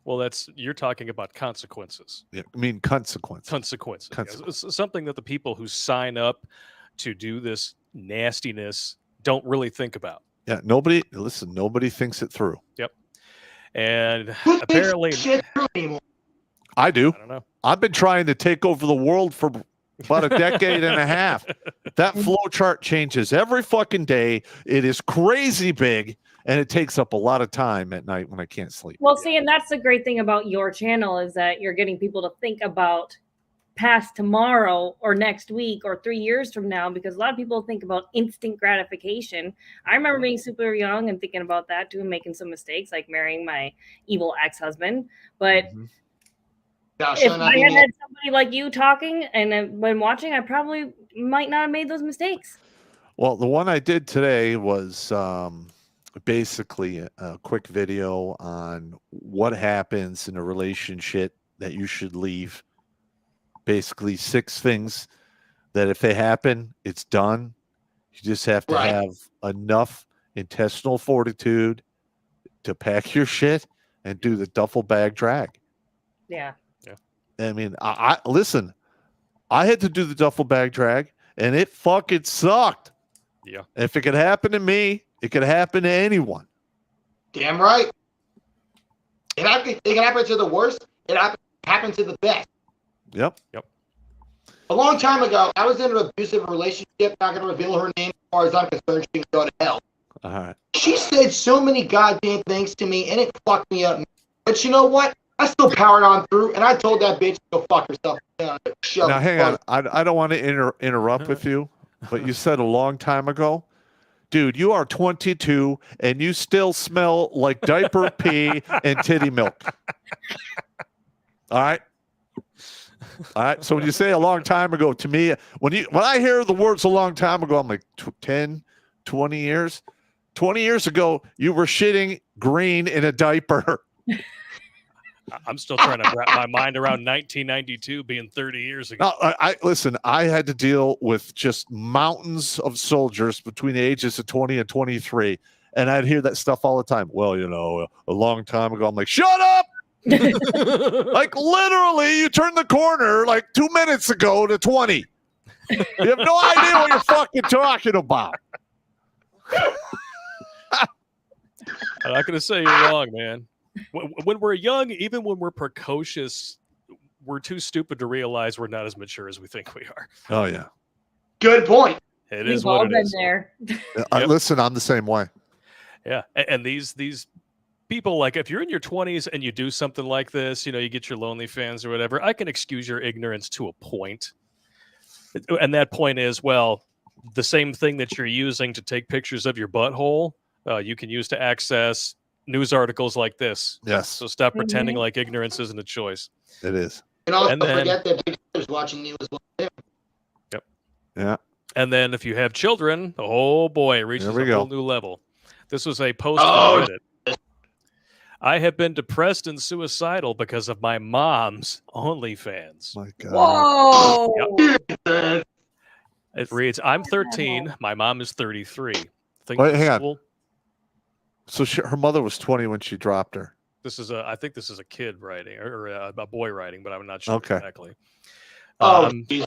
Well, you're talking about consequences. Yeah, I mean consequences. Consequences. It's something that the people who sign up to do this nastiness don't really think about. Yeah, nobody thinks it through. Yep. And Who thinks apparently shit through anymore? I do. I don't know. I've been trying to take over the world for about a decade and a half. That flow chart changes every fucking day. It is crazy big, and it takes up a lot of time at night when I can't sleep. Well, see, and that's the great thing about your channel is that you're getting people to think about past tomorrow or next week or 3 years from now, because a lot of people think about instant gratification. I remember being super young and thinking about that too, and making some mistakes like marrying my evil ex-husband. But if I had somebody like you talking and when watching, I probably might not have made those mistakes. Well, the one I did today was basically a quick video on what happens in a relationship that you should leave. Basically 6 things that if they happen, it's done. You just have to have enough intestinal fortitude to pack your shit and do the duffel bag drag. Yeah. I mean, I listen, I had to do the duffel bag drag and it fucking sucked. Yeah. If it could happen to me, it could happen to anyone. Damn right. It can happen to the worst. It happens to the best. Yep. A long time ago, I was in an abusive relationship. Not going to reveal her name. As far as I'm concerned, she can go to hell. All right. She said so many goddamn things to me, and it fucked me up. But you know what? I still powered on through, and I told that bitch to go fuck herself. Now, hang on. I don't want to interrupt with you, but you said a long time ago. Dude, you are 22, and you still smell like diaper pee and titty milk. All right? All right. So when you say a long time ago, to me, when I hear the words a long time ago, I'm like 10, 20 years. 20 years ago, you were shitting green in a diaper. I'm still trying to wrap my mind around 1992 being 30 years ago. No, listen, I had to deal with just mountains of soldiers between the ages of 20 and 23. And I'd hear that stuff all the time. Well, a long time ago, I'm like, shut up. Like literally, you turned the corner like 2 minutes ago to 20. You have no idea what you're fucking talking about. I'm not going to say you're wrong, man. When we're young, even when we're precocious, we're too stupid to realize we're not as mature as we think we are. Oh, yeah. Good point. It We've is all what it been is. there. Listen, I'm the same way. Yeah. And these people, like, if you're in your 20s and you do something like this, you get your lonely fans or whatever, I can excuse your ignorance to a point. And that point is, well, the same thing that you're using to take pictures of your butthole, you can use to access news articles like this. Yes. So stop pretending like ignorance isn't a choice. It is. And also And then- forget that Big Brother's watching you as well. Yep. Yeah. And then if you have children, oh boy, it reaches There we a go. whole new level. This was a post Oh. on Reddit. I have been depressed and suicidal because of my mom's OnlyFans. My God. Whoa. It reads, I'm 13. My mom is 33. Think Wait, of hang on. school. So her mother was 20 when she dropped her. I think this is a kid writing or a boy writing, but I'm not sure Okay. exactly. Oh, geez.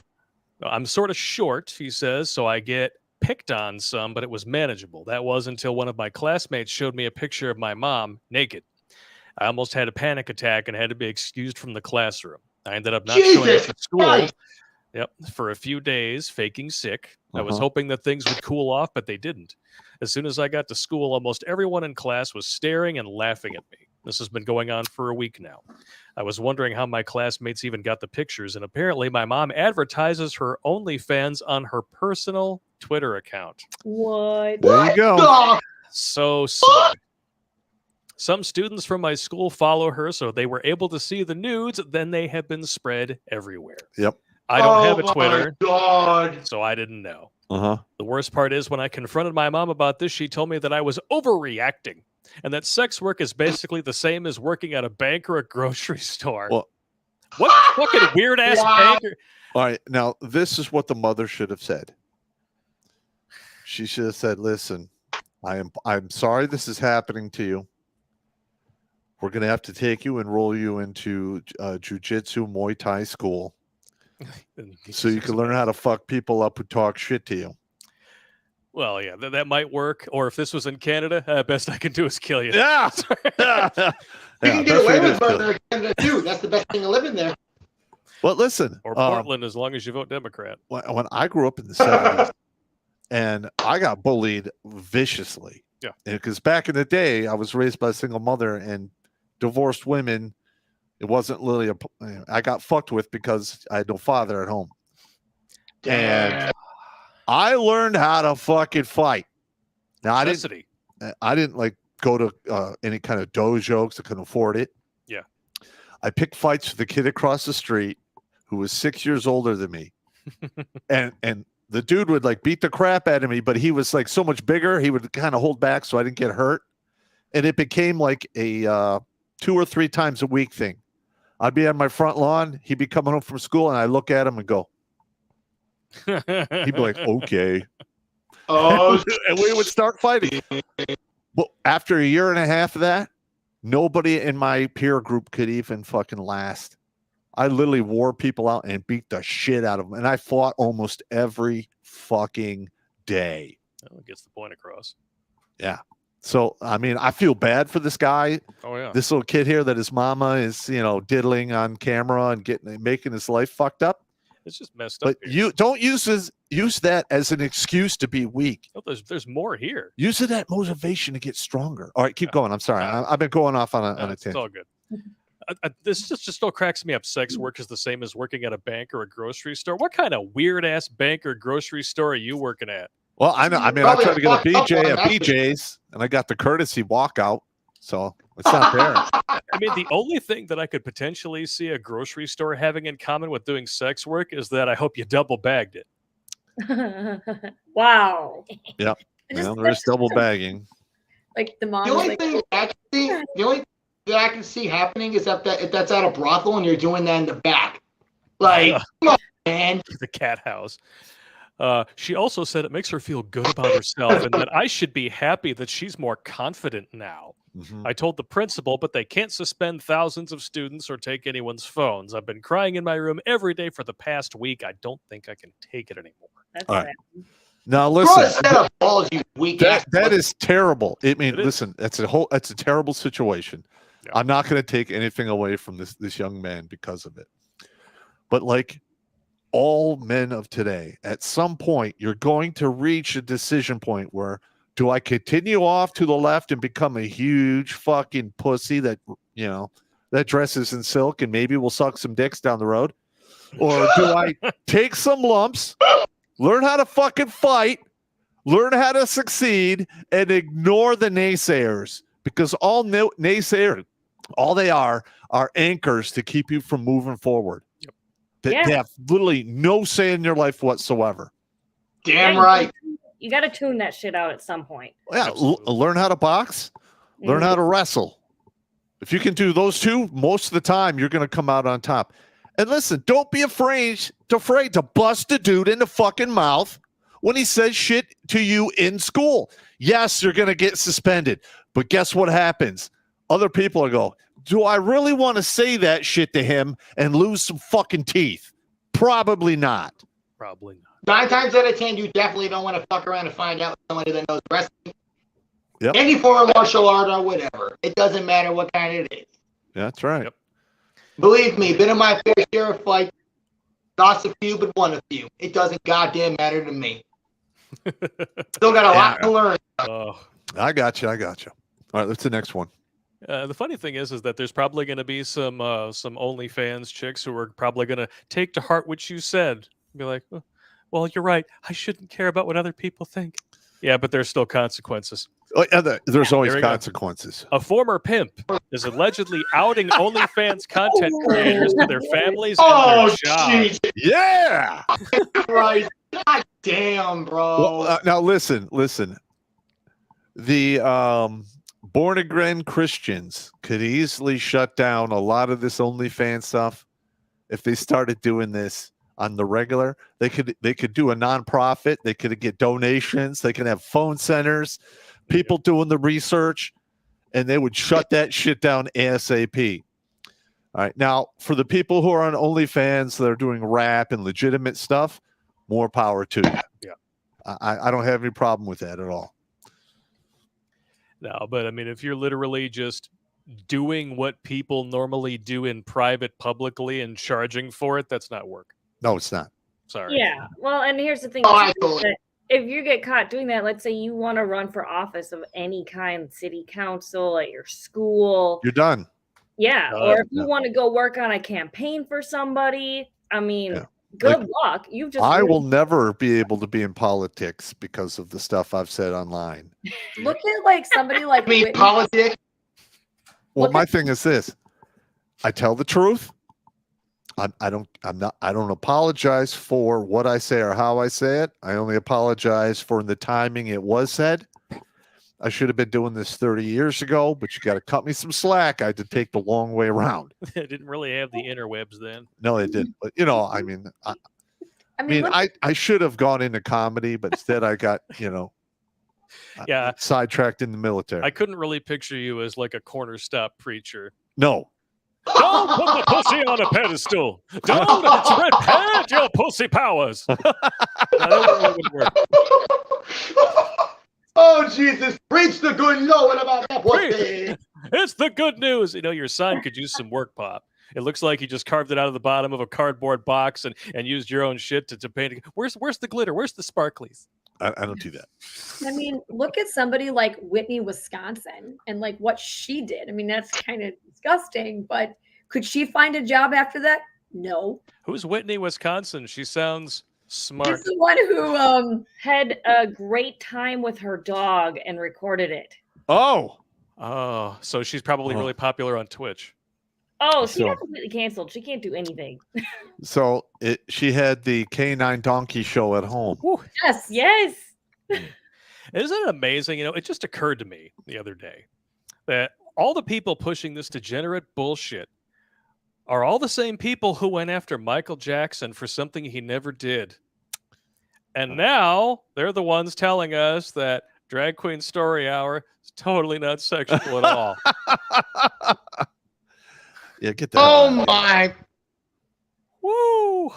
I'm sort of short, he says, so I get picked on some, but it was manageable. That was until one of my classmates showed me a picture of my mom naked. I almost had a panic attack and had to be excused from the classroom. I ended up not showing up Jesus to school. Christ. Yep, for a few days, faking sick. I was Uh-huh. hoping that things would cool off, but they didn't. As soon as I got to school, almost everyone in class was staring and laughing at me. This has been going on for a week now. I was wondering how my classmates even got the pictures, and apparently my mom advertises her OnlyFans on her personal Twitter account. What? There you go. Oh, So sad. Some students from my school follow her, so they were able to see the nudes. Then they have been spread everywhere. Yep. I don't have a my Twitter, God. so I didn't know. Uh-huh. The worst part is when I confronted my mom about this, she told me that I was overreacting. and that sex work is basically the same as working at a bank or a grocery store. Well, what fucking weird ass banker? All right, now this is what the mother should have said. She should have said, "Listen, I'm sorry this is happening to you. We're going to have to take you and roll you into jiu-jitsu Muay Thai school so you can learn how to fuck people up who talk shit to you." Well, yeah, that might work. Or if this was in Canada, best I can do is kill you. Yeah. You can get away with murder in Canada too. That's the best thing to live in there. Well, listen. Or Portland, as long as you vote Democrat. When I grew up in the 70s, and I got bullied viciously. Yeah. Because back in the day, I was raised by a single mother, and divorced women, it wasn't really I got fucked with because I had no father at home. And I learned how to fucking fight. Now, I didn't like go to any kind of dojo because I couldn't afford it. Yeah. I picked fights with the kid across the street who was 6 years older than me. and the dude would like beat the crap out of me, but he was like so much bigger, he would kind of hold back so I didn't get hurt. And it became like a 2 or 3 times a week thing. I'd be on my front lawn, he'd be coming home from school, and I look at him and go, he'd be like, okay. Oh, and we would start fighting. Well, after a year and a half of that, nobody in my peer group could even fucking last. I literally wore people out and beat the shit out of them. And I fought almost every fucking day. Well, it gets the point across. Yeah. So, I mean, I feel bad for this guy. Oh, yeah. This little kid here that his mama is, diddling on camera and making his life fucked up. It's just messed up. But you don't use that as an excuse to be weak. Oh, there's more here. Use it as motivation to get stronger. All right, keep going. I'm sorry. I've been going off on a tangent. It's all good. This just still cracks me up. Sex work is the same as working at a bank or a grocery store. What kind of weird ass bank or grocery store are you working at? Well, I know. I mean, I tried to get a BJ at BJ's, and I got the courtesy walkout, so it's not there. I mean, the only thing that I could potentially see a grocery store having in common with doing sex work is that I hope you double bagged it. Wow. Yep. There's double bagging. Like the mom. The only thing that I can see happening is if that's at a brothel and you're doing that in the back. Like, come on, man. The cat house. She also said it makes her feel good about herself and that I should be happy that she's more confident now. Mm-hmm. I told the principal, but they can't suspend thousands of students or take anyone's phones. I've been crying in my room every day for the past week. I don't think I can take it anymore. That's all right. sad. Now Throw a listen, set of balls, you weak ass. that is terrible. I mean, It is. listen, that's a terrible situation. Yeah. I'm not going to take anything away from this young man because of it. But like all men of today, at some point, you're going to reach a decision point where, do I continue off to the left and become a huge fucking pussy that dresses in silk and maybe will suck some dicks down the road? Or do I take some lumps, learn how to fucking fight, learn how to succeed, and ignore the naysayers? Because all naysayers, all they are anchors to keep you from moving forward. Yep. They have literally no say in your life whatsoever. Damn right. You got to tune that shit out at some point. Yeah, learn how to box, learn how to wrestle. If you can do those two, most of the time you're going to come out on top. And listen, don't be afraid to bust a dude in the fucking mouth when he says shit to you in school. Yes, you're going to get suspended, but guess what happens? Other people are going, do I really want to say that shit to him and lose some fucking teeth? Probably not. Probably not. 9 times out of 10, you definitely don't want to fuck around and find out with somebody that knows wrestling. Yep. Any form of martial art or whatever. It doesn't matter what kind it is. Yeah, that's right. Yep. Believe me, been in my fair share of fights. Lost a few, but won a few. It doesn't goddamn matter to me. Still got a lot to learn. I got you. All right, what's the next one? The funny thing is that there's probably going to be some OnlyFans chicks who are probably going to take to heart what you said. Be like, well, you're right. I shouldn't care about what other people think. Yeah, but there's still consequences. Oh, yeah, there's always Here we go. consequences. A former pimp is allegedly outing OnlyFans content creators to their families Oh, and their jobs. jeez. Yeah. Christ. God damn, bro. Well, now listen. The born again Christians could easily shut down a lot of this OnlyFans stuff if they started doing this on the regular. They could do a nonprofit. They could get donations. They can have phone centers, people doing the research, and they would shut that shit down ASAP. All right. Now, for the people who are on OnlyFans that are doing rap and legitimate stuff, more power to you. Yeah. I don't have any problem with that at all. No, but I mean, if you're literally just doing what people normally do in private publicly and charging for it, that's not work. No, it's not. Sorry. Yeah. Well, and here's the thing. If you get caught doing that, let's say you want to run for office of any kind, city council, at your school. You're done. Yeah. Or if you want to go work on a campaign for somebody, I mean, good luck. I will never be able to be in politics because of the stuff I've said online. Look at like somebody like Me politics. Well, my thing is this: I tell the truth. I don't apologize for what I say or how I say it. I only apologize for the timing it was said. I should have been doing this 30 years ago, but you got to cut me some slack. I had to take the long way around. They didn't really have the interwebs then. No, they didn't. But I mean, I should have gone into comedy, but instead I got, sidetracked in the military. I couldn't really picture you as like a corner stop preacher. No. Don't put the pussy on a pedestal. Don't repent your pussy powers. No, that really wouldn't work. Oh, Jesus. Preach the good Lord about that pussy. It's the good news. Your son could use some work, Pop. It looks like you just carved it out of the bottom of a cardboard box and used your own shit to paint it. Where's the glitter? Where's the sparklies? I don't do that. I mean, look at somebody like Whitney, Wisconsin, and like what she did. I mean, that's kind of disgusting, but could she find a job after that? No. Who's Whitney, Wisconsin? She sounds smart. She's the one who had a great time with her dog and recorded it. Oh, so she's probably really popular on Twitch. Oh, she got completely canceled. She can't do anything. So she had the Canine Donkey show at home. Yes, yes. Isn't it amazing? It just occurred to me the other day that all the people pushing this degenerate bullshit are all the same people who went after Michael Jackson for something he never did. And now they're the ones telling us that Drag Queen Story Hour is totally not sexual at all. Yeah, get that. Oh my. Woo.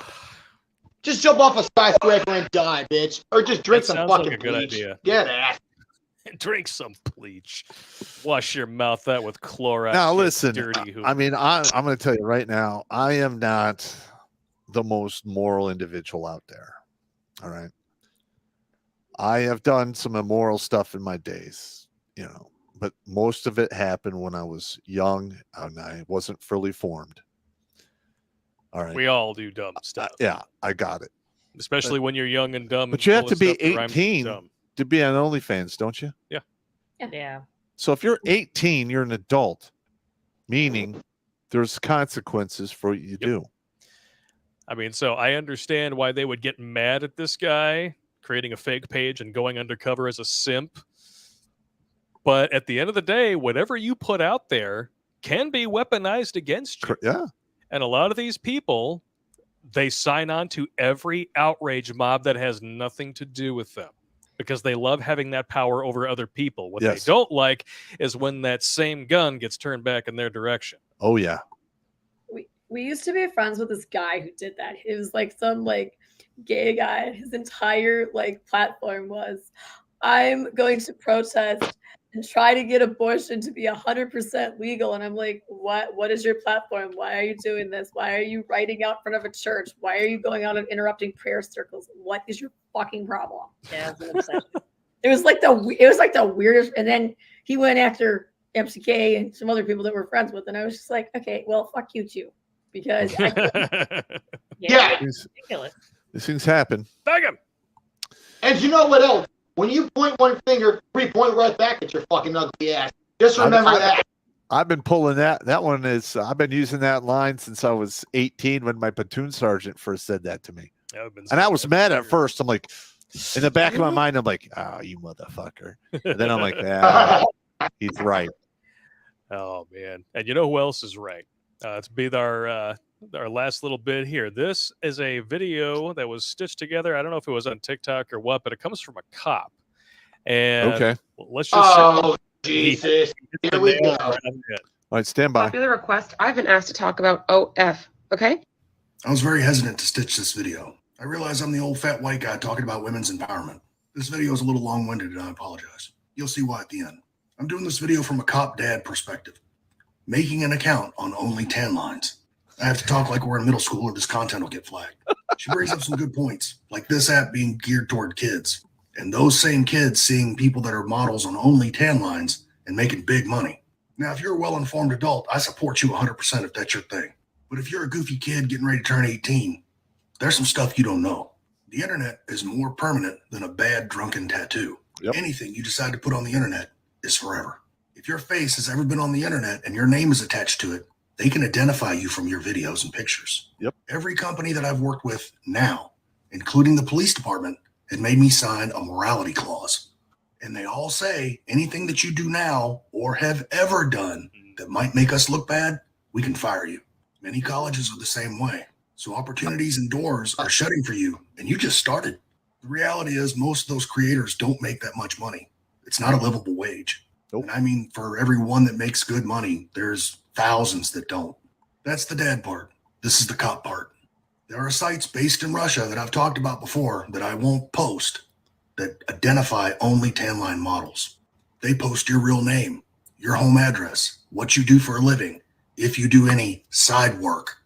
Just jump off a skyscraper and die, bitch. Or just drink That some sounds fucking like a good bleach. idea. Get it. Drink some bleach. Wash your mouth out with Clorox. Now listen, dirty I mean, I'm going to tell you right now, I am not the most moral individual out there. All right. I have done some immoral stuff in my days, but most of it happened when I was young and I wasn't fully formed. All right. We all do dumb stuff. Yeah, I got it. Especially when you're young and dumb. But you have to be 18 to be on OnlyFans, don't you? Yeah. Yeah. So if you're 18, you're an adult, meaning there's consequences for what you do. I mean, so I understand why they would get mad at this guy creating a fake page and going undercover as a simp. But at the end of the day, whatever you put out there can be weaponized against you. Yeah. And a lot of these people, they sign on to every outrage mob that has nothing to do with them because they love having that power over other people. What they don't like is when that same gun gets turned back in their direction. Oh, yeah. We used to be friends with this guy who did that. It was like some gay guy. His entire platform was, I'm going to protest and try to get abortion to be 100% legal. And I'm like, what is your platform? Why are you doing this? Why are you writing out in front of a church? Why are you going out and interrupting prayer circles? What is your fucking problem? Yeah, it's an obsession. It was like the weirdest. And then he went after MCK and some other people that we're friends with. And I was just like, okay, well, fuck you too. Because yeah. Ridiculous. These things happen. Bag him. And you know what else? When you point one finger, 3 point right back at your fucking ugly ass. Just remember that. I've been pulling that. That one is, I've been using that line since I was 18 when my platoon sergeant first said that to me. And I was mad at first. I'm like, in the back of my mind, I'm like, oh, you motherfucker. And then I'm like, He's right. Oh man, and you know who else is right? To be our last little bit here. This is a video that was stitched together. I don't know if it was on TikTok or what, but it comes from a cop. And Okay. let's just say Jesus. he Here we hit the nail go. right on the head. All right, stand by. Popular request. I've been asked to talk about OF. Okay. I was very hesitant to stitch this video. I realize I'm the old fat white guy talking about women's empowerment. This video is a little long-winded and I apologize. You'll see why at the end. I'm doing this video from a cop dad perspective. Making an account on only tan lines. I have to talk like we're in middle school or this content will get flagged. She brings up some good points, like this app being geared toward kids. And those same kids seeing people that are models on only tan lines and making big money. Now, if you're a well-informed adult, I support you 100% if that's your thing. But if you're a goofy kid getting ready to turn 18, there's some stuff you don't know. The internet is more permanent than a bad drunken tattoo. Yep. Anything you decide to put on the internet is forever. If your face has ever been on the internet and your name is attached to it, they can identify you from your videos and pictures. Yep. Every company that I've worked with now, including the police department, had made me sign a morality clause. And they all say anything that you do now or have ever done that might make us look bad, we can fire you. Many colleges are the same way. So opportunities and doors are shutting for you, and you just started. The reality is most of those creators don't make that much money. It's not a livable wage. Nope. And I mean, for every one that makes good money, there's thousands that don't. That's the dad part. This is the cop part. There are sites based in Russia that I've talked about before that I won't post that identify only tan line models. They post your real name, your home address, what you do for a living, if you do any side work.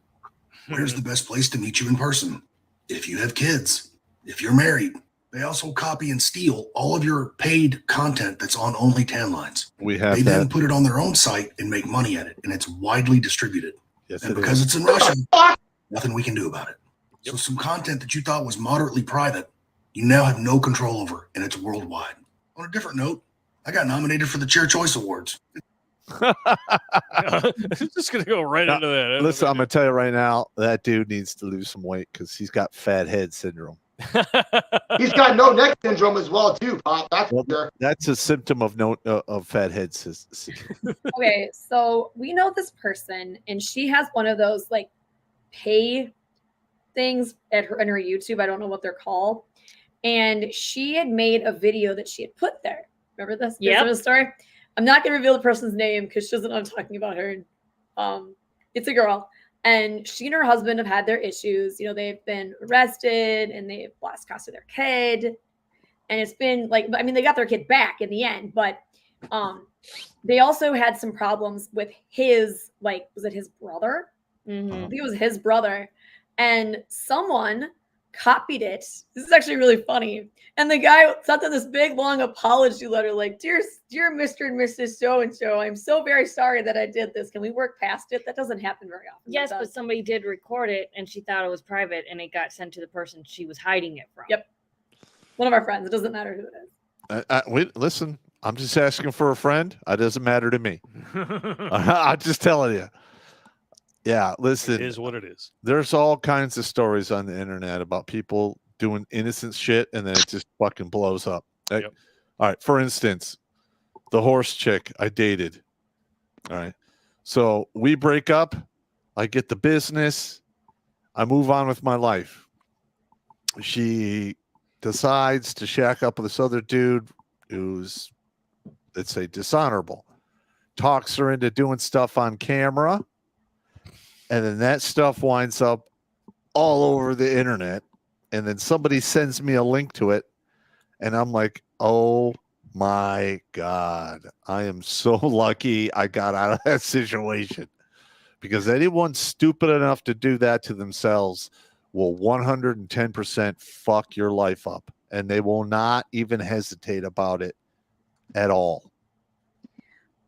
Where's the best place to meet you in person? If you have kids, if you're married. They also copy and steal all of your paid content that's on only tan lines. We have They that. then put it on their own site and make money at it, and it's widely distributed. Yes, And it because is. it's in Russia, nothing we can do about it. So some content that you thought was moderately private, you now have no control over, and it's worldwide. On a different note, I got nominated for the Chair Choice Awards. Just gonna go right Now, into that. Listen, I'm gonna tell you right now, that dude needs to lose some weight because he's got fat head syndrome. He's got no neck syndrome as well, too, Pop. That's for Well, sure. that's a symptom of of fat head syndrome. Okay, so we know this person, and she has one of those like pay things in her YouTube. I don't know what they're called. And she had made a video that she had put there. Remember this? Yep. This story? I'm not going to reveal the person's name because she doesn't know I'm talking about her. It's a girl. And she and her husband have had their issues. You know, they've been arrested and they've lost custody of their kid. And it's been like, I mean, they got their kid back in the end, but they also had some problems with his, like, was it his brother? Mhm. I think it was his brother. And someone copied it. This is actually really funny. And the guy sent them this big, long apology letter, like, dear Mr. and Mrs. So-and-so, I'm so very sorry that I did this. Can we work past it? That doesn't happen very often. Yes, but somebody did record it and she thought it was private and it got sent to the person she was hiding it from. Yep. One of our friends. It doesn't matter who it is. Wait, listen, I'm just asking for a friend. It doesn't matter to me. I'm just telling you. Yeah, listen. It is what it is. There's all kinds of stories on the internet about people doing innocent shit and then it just fucking blows up. Like, Yep. All right, for instance, the horse chick I dated. All right. So we break up, I get the business, I move on with my life. She decides to shack up with this other dude who's, let's say, dishonorable. Talks her into doing stuff on camera. And then that stuff winds up all over the internet. And then somebody sends me a link to it. And I'm like, oh my God, I am so lucky I got out of that situation. Because anyone stupid enough to do that to themselves will 110% fuck your life up. And they will not even hesitate about it at all.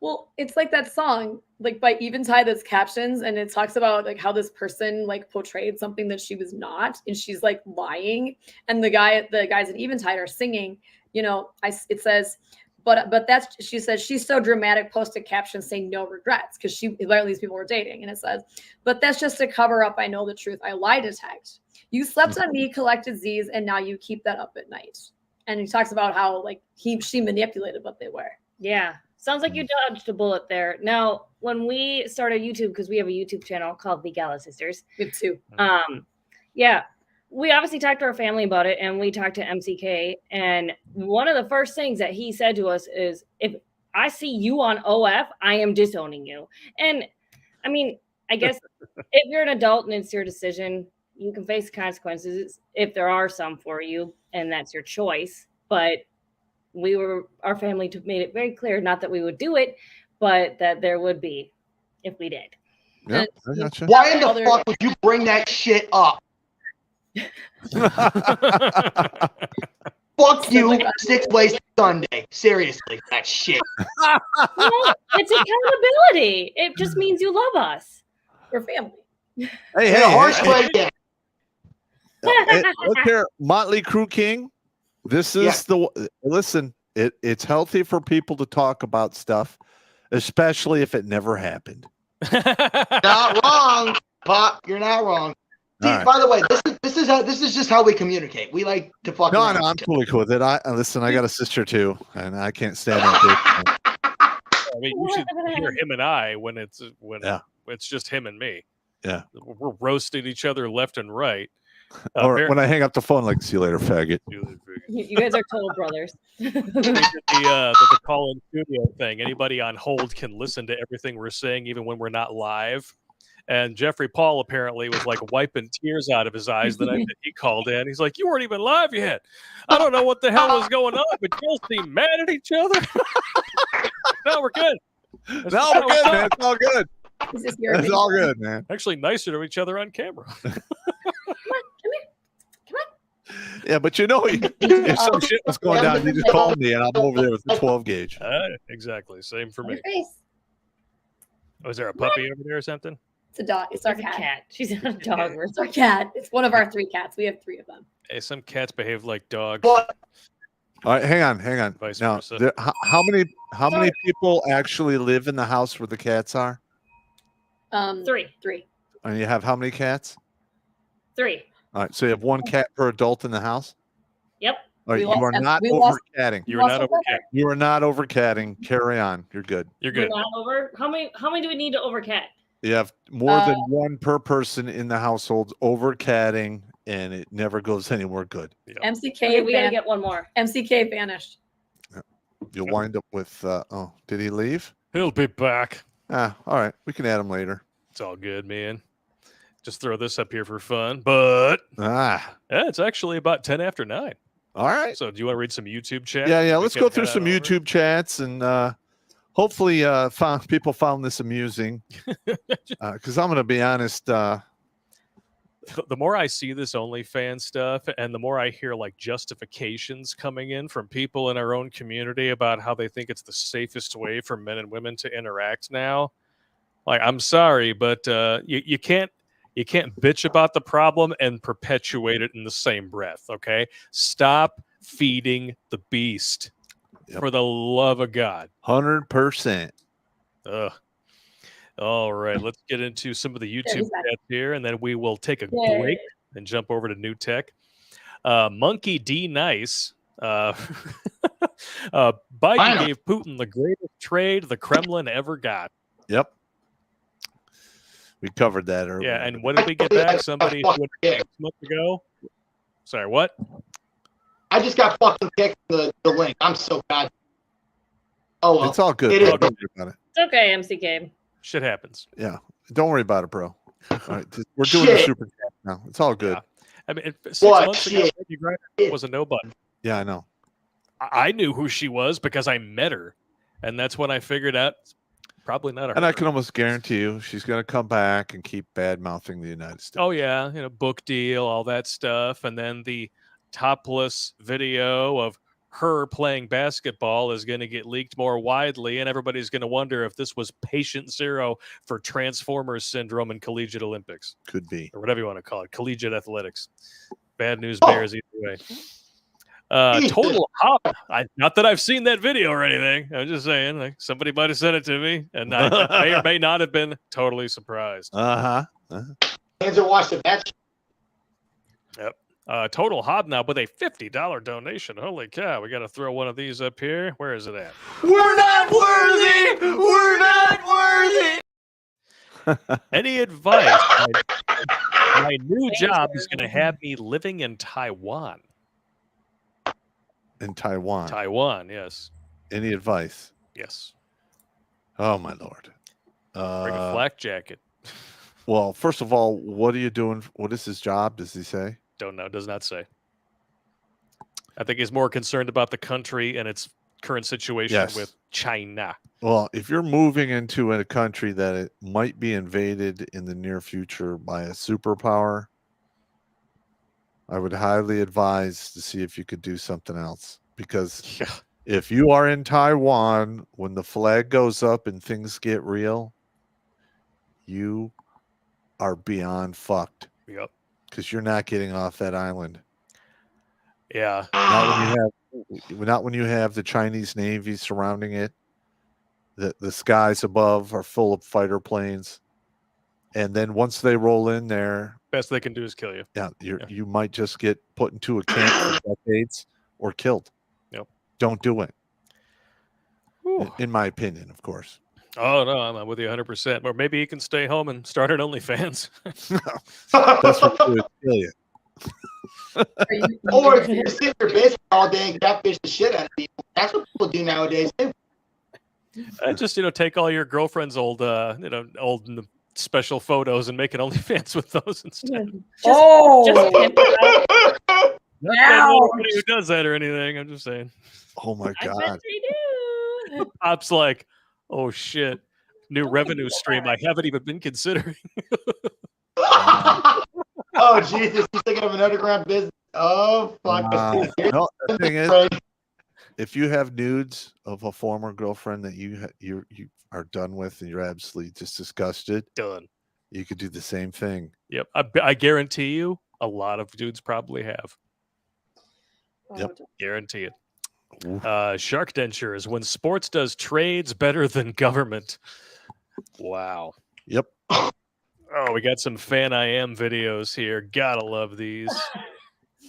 Well, it's like that song, like by Eventide, that's captions, and it talks about like how this person like portrayed something that she was not, and she's like lying. And the guys at Eventide are singing, you know, it says, but that's, she says she's so dramatic, posted captions saying no regrets because she learned these people were dating, and it says, but that's just a cover up. I know the truth. I lie detect. You slept on me, collected Z's, and now you keep that up at night. And he talks about how like she manipulated what they were. Yeah. Sounds like you dodged a bullet there. Now, when we started YouTube, because we have a YouTube channel called the Gala Sisters. We have 2. Yeah, we obviously talked to our family about it, and we talked to MCK. And one of the first things that he said to us is, if I see you on OF, I am disowning you. And I mean, I guess if you're an adult and it's your decision, you can face consequences if there are some for you, and that's your choice. But our family made it very clear, not that we would do it, but that there would be if we did. Yeah, I gotcha. Why in the fuck would you bring that shit up? Fuck you, 6 Ways Sunday. Seriously, that shit. Well, it's accountability. It just means you love us. We're family. Hey, Harsh way, yeah. Look here, Motley Crue King. This is listen. It's healthy for people to talk about stuff, especially if it never happened. Not wrong, Pop. You're not wrong. See, by the way, this is just how we communicate. We like to fuck. No, I'm totally cool with it. I got a sister too, and I can't stand that. I mean, you should hear him and I when it's just him and me. Yeah, we're roasting each other left and right. Or when I hang up the phone, like, see you later, faggot. You guys are total brothers. The call-in studio thing. Anybody on hold can listen to everything we're saying, even when we're not live. And Jeffrey Paul apparently was like wiping tears out of his eyes the night that he called in. He's like, "You weren't even live yet. I don't know what the hell was going on, but you seem mad at each other." No, we're good. No, we're good, man. It's all good. It's all good, man. Actually, nicer to each other on camera. Yeah, but if some shit was going down, you just called me, and I'm over there with the 12 gauge. Exactly, same for me. Face. Oh, is there a puppy over there or something? It's a dog. It's our cat. She's not a dog. It's our cat. It's one of our 3 cats. We have 3 of them. Hey, some cats behave like dogs. All right, hang on. Vice Now, versa. how many people actually live in the house where the cats are? 3. And you have how many cats? 3. All right, so you have 1 cat per adult in the house? Yep. All right, you are not over-catting. You are not over-catting. You are not over-catting. Carry on. You're good. You're good. We're not over. How many do we need to overcat? You have more than 1 per person in the household over-catting, and it never goes anywhere good. Yeah. MCK, we gotta get 1 more. MCK vanished. You'll wind up with, did he leave? He'll be back. All right. We can add him later. It's all good, man. Just throw this up here for fun, but it's actually about 10 after 9. All right. So do you want to read some YouTube chat? Yeah. Let's go through some YouTube chats, and hopefully people found this amusing. Because I'm going to be honest. The more I see this OnlyFans stuff, and the more I hear like justifications coming in from people in our own community about how they think it's the safest way for men and women to interact now. Like, I'm sorry, but you can't bitch about the problem and perpetuate it in the same breath, okay? Stop feeding the beast, for the love of God. 100%. All right, let's get into some of the YouTube chats here, and then we will take a break and jump over to new tech. Monkey D Nice. Biden gave Putin the greatest trade the Kremlin ever got. Yep. We covered that earlier. Yeah, and what did we get back? Somebody 6 months ago? Sorry, what? I just got fucking kicked the link. I'm so bad. Oh, well. It's all good. Don't worry about it. It's okay, MCK. Shit happens. Yeah. Don't worry about it, bro. All right. We're doing the super chat now. It's all good. Yeah. I mean, 6 months ago, Peggy Griner was a nobody. Yeah, I know. I knew who she was because I met her. And that's when I figured out probably not her. And I can almost guarantee you she's going to come back and keep bad-mouthing the United States. Oh, yeah. Book deal, all that stuff. And then the topless video of her playing basketball is going to get leaked more widely, and everybody's going to wonder if this was patient zero for Transformers syndrome in collegiate Olympics. Could be. Or whatever you want to call it, collegiate athletics. Bad news bears either way. Total hop. Not that I've seen that video or anything. I'm just saying, like, somebody might have sent it to me, and I may or may not have been totally surprised. Hands are washed of that. Yep. Total Hobnob with a $50 donation. Holy cow, we got to throw one of these up here. Where is it at? We're not worthy. We're not worthy. Any advice? My new job is going to have me living in Taiwan. In Taiwan. Taiwan, yes. Any advice? Yes. Oh my lord. Bring a flak jacket. Well, first of all, what are you doing? What is his job? Does he say? Don't know. Does not say. I think he's more concerned about the country and its current situation with China. Well, if you're moving into a country that it might be invaded in the near future by a superpower, I would highly advise to see if you could do something else. Because if you are in Taiwan, when the flag goes up and things get real, you are beyond fucked. Yep. Because you're not getting off that island. Yeah. Not when you have the Chinese Navy surrounding it. The skies above are full of fighter planes. And then once they roll in there, best they can do is kill you. Yeah, you might just get put into a camp for decades or killed. Yep. Don't do it. In my opinion, of course. Oh, no, I'm with you 100%. Or maybe you can stay home and start an OnlyFans. That's what would kill you. Or if you're sitting in your basement all day and catfish the shit out of people. That's what people do nowadays, too. Just, take all your girlfriend's old special photos and make an OnlyFans with those instead. Nobody who does that or anything. I'm just saying. Oh my God. I bet they do. Pop's like, oh shit, new revenue stream I haven't even been considering. Oh Jesus, he's thinking of an underground business. Oh fuck. No, the thing is, if you have nudes of a former girlfriend that you are done with and you're absolutely just disgusted, done, you could do the same thing. Yep, I guarantee you, a lot of dudes probably have. Yep, guarantee it. Shark dentures. When sports does trades better than government. Wow. Yep. Oh, we got some fan I am videos here. Gotta love these.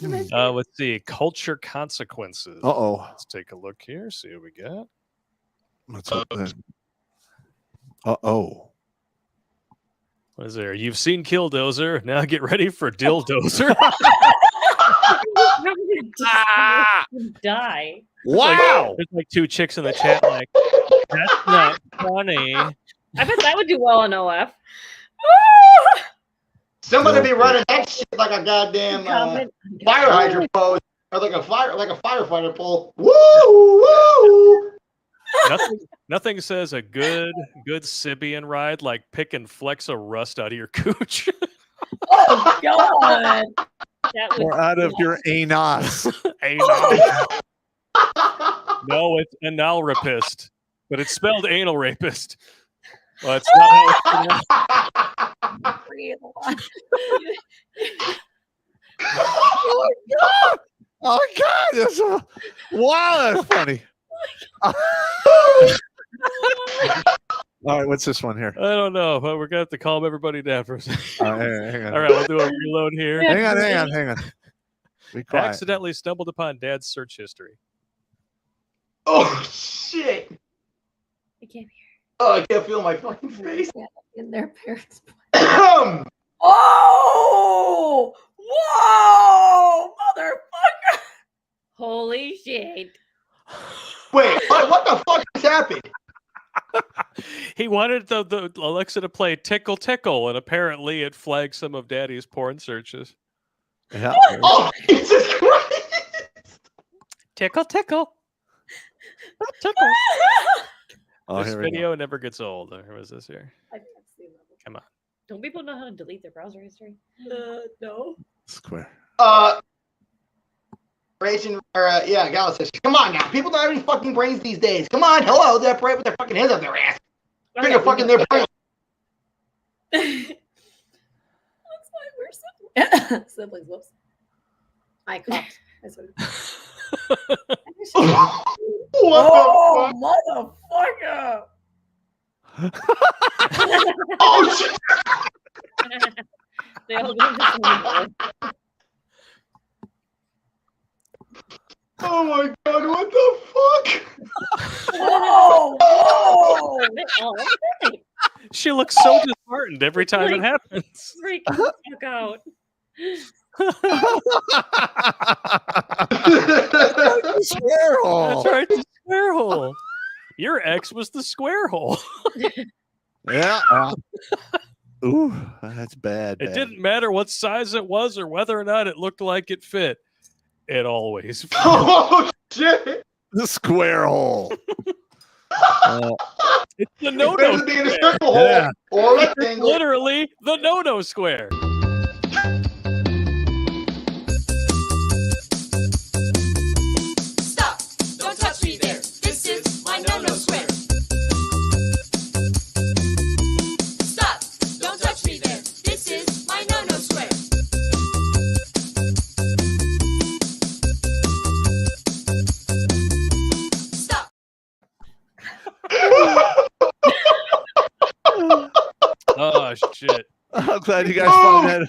Let's see. Culture consequences. Let's take a look here. See what we got. What's up then? What is there? You've seen Killdozer. Now get ready for Dildozer. Die. Wow. There's like two chicks in the chat like, that's not funny. I bet that would do well on OF. Somebody be running that shit like a goddamn fire hydrant pose or like a firefighter pole. Woo woo. Nothing says a good Sibian ride like pick and flex a rust out of your cooch. Oh God. Or out of your anus. No, it's anal rapist, but it's spelled anal rapist. Well, it's not how Oh God! That's wow, that's funny. All right, what's this one here? I don't know, but we're gonna have to calm everybody down for a second. Hang on. All right, we'll do a reload here. Hang on. Be quiet. Accidentally stumbled upon Dad's search history. Oh shit! I can't hear. Oh, I can't feel my fucking face. In their parents' Oh! Whoa! Motherfucker! Holy shit! Wait, what the fuck has happened? He wanted the Alexa to play Tickle Tickle, and apparently it flagged some of Daddy's porn searches. Yeah. Oh, Jesus Christ! Tickle Tickle. Tickle. This Here video never gets old. Where was this here? I can't see them. Come on. Don't people know how to delete their browser history? No. Square. Rachel, yeah, Gallus says, come on now. People don't have any fucking brains these days. Come on, hello. They're praying with their fucking hands up their ass. Figure fucking their brain. Looks like we're siblings. Siblings, whoops. I coughed. I swear. What motherfucker! Oh shit! They all go to Oh my god, what the fuck? Whoa! Oh, She looks so disheartened every time it happens. freak the fuck out. Square hole. That's right, the square hole. Your ex was the square hole. Yeah. Ooh, that's bad. It didn't matter what size it was or whether or not it looked like it fit. It always fit. Oh shit! The square hole. It's the no-no Better be in a square. circle Yeah. hole or a It's rectangle. literally the no-no square. Stop! Don't touch me there. This is my no-no square. Stop! Don't touch me there. This is my no-no square. Stop! Oh shit. I'm glad you guys Oh found that.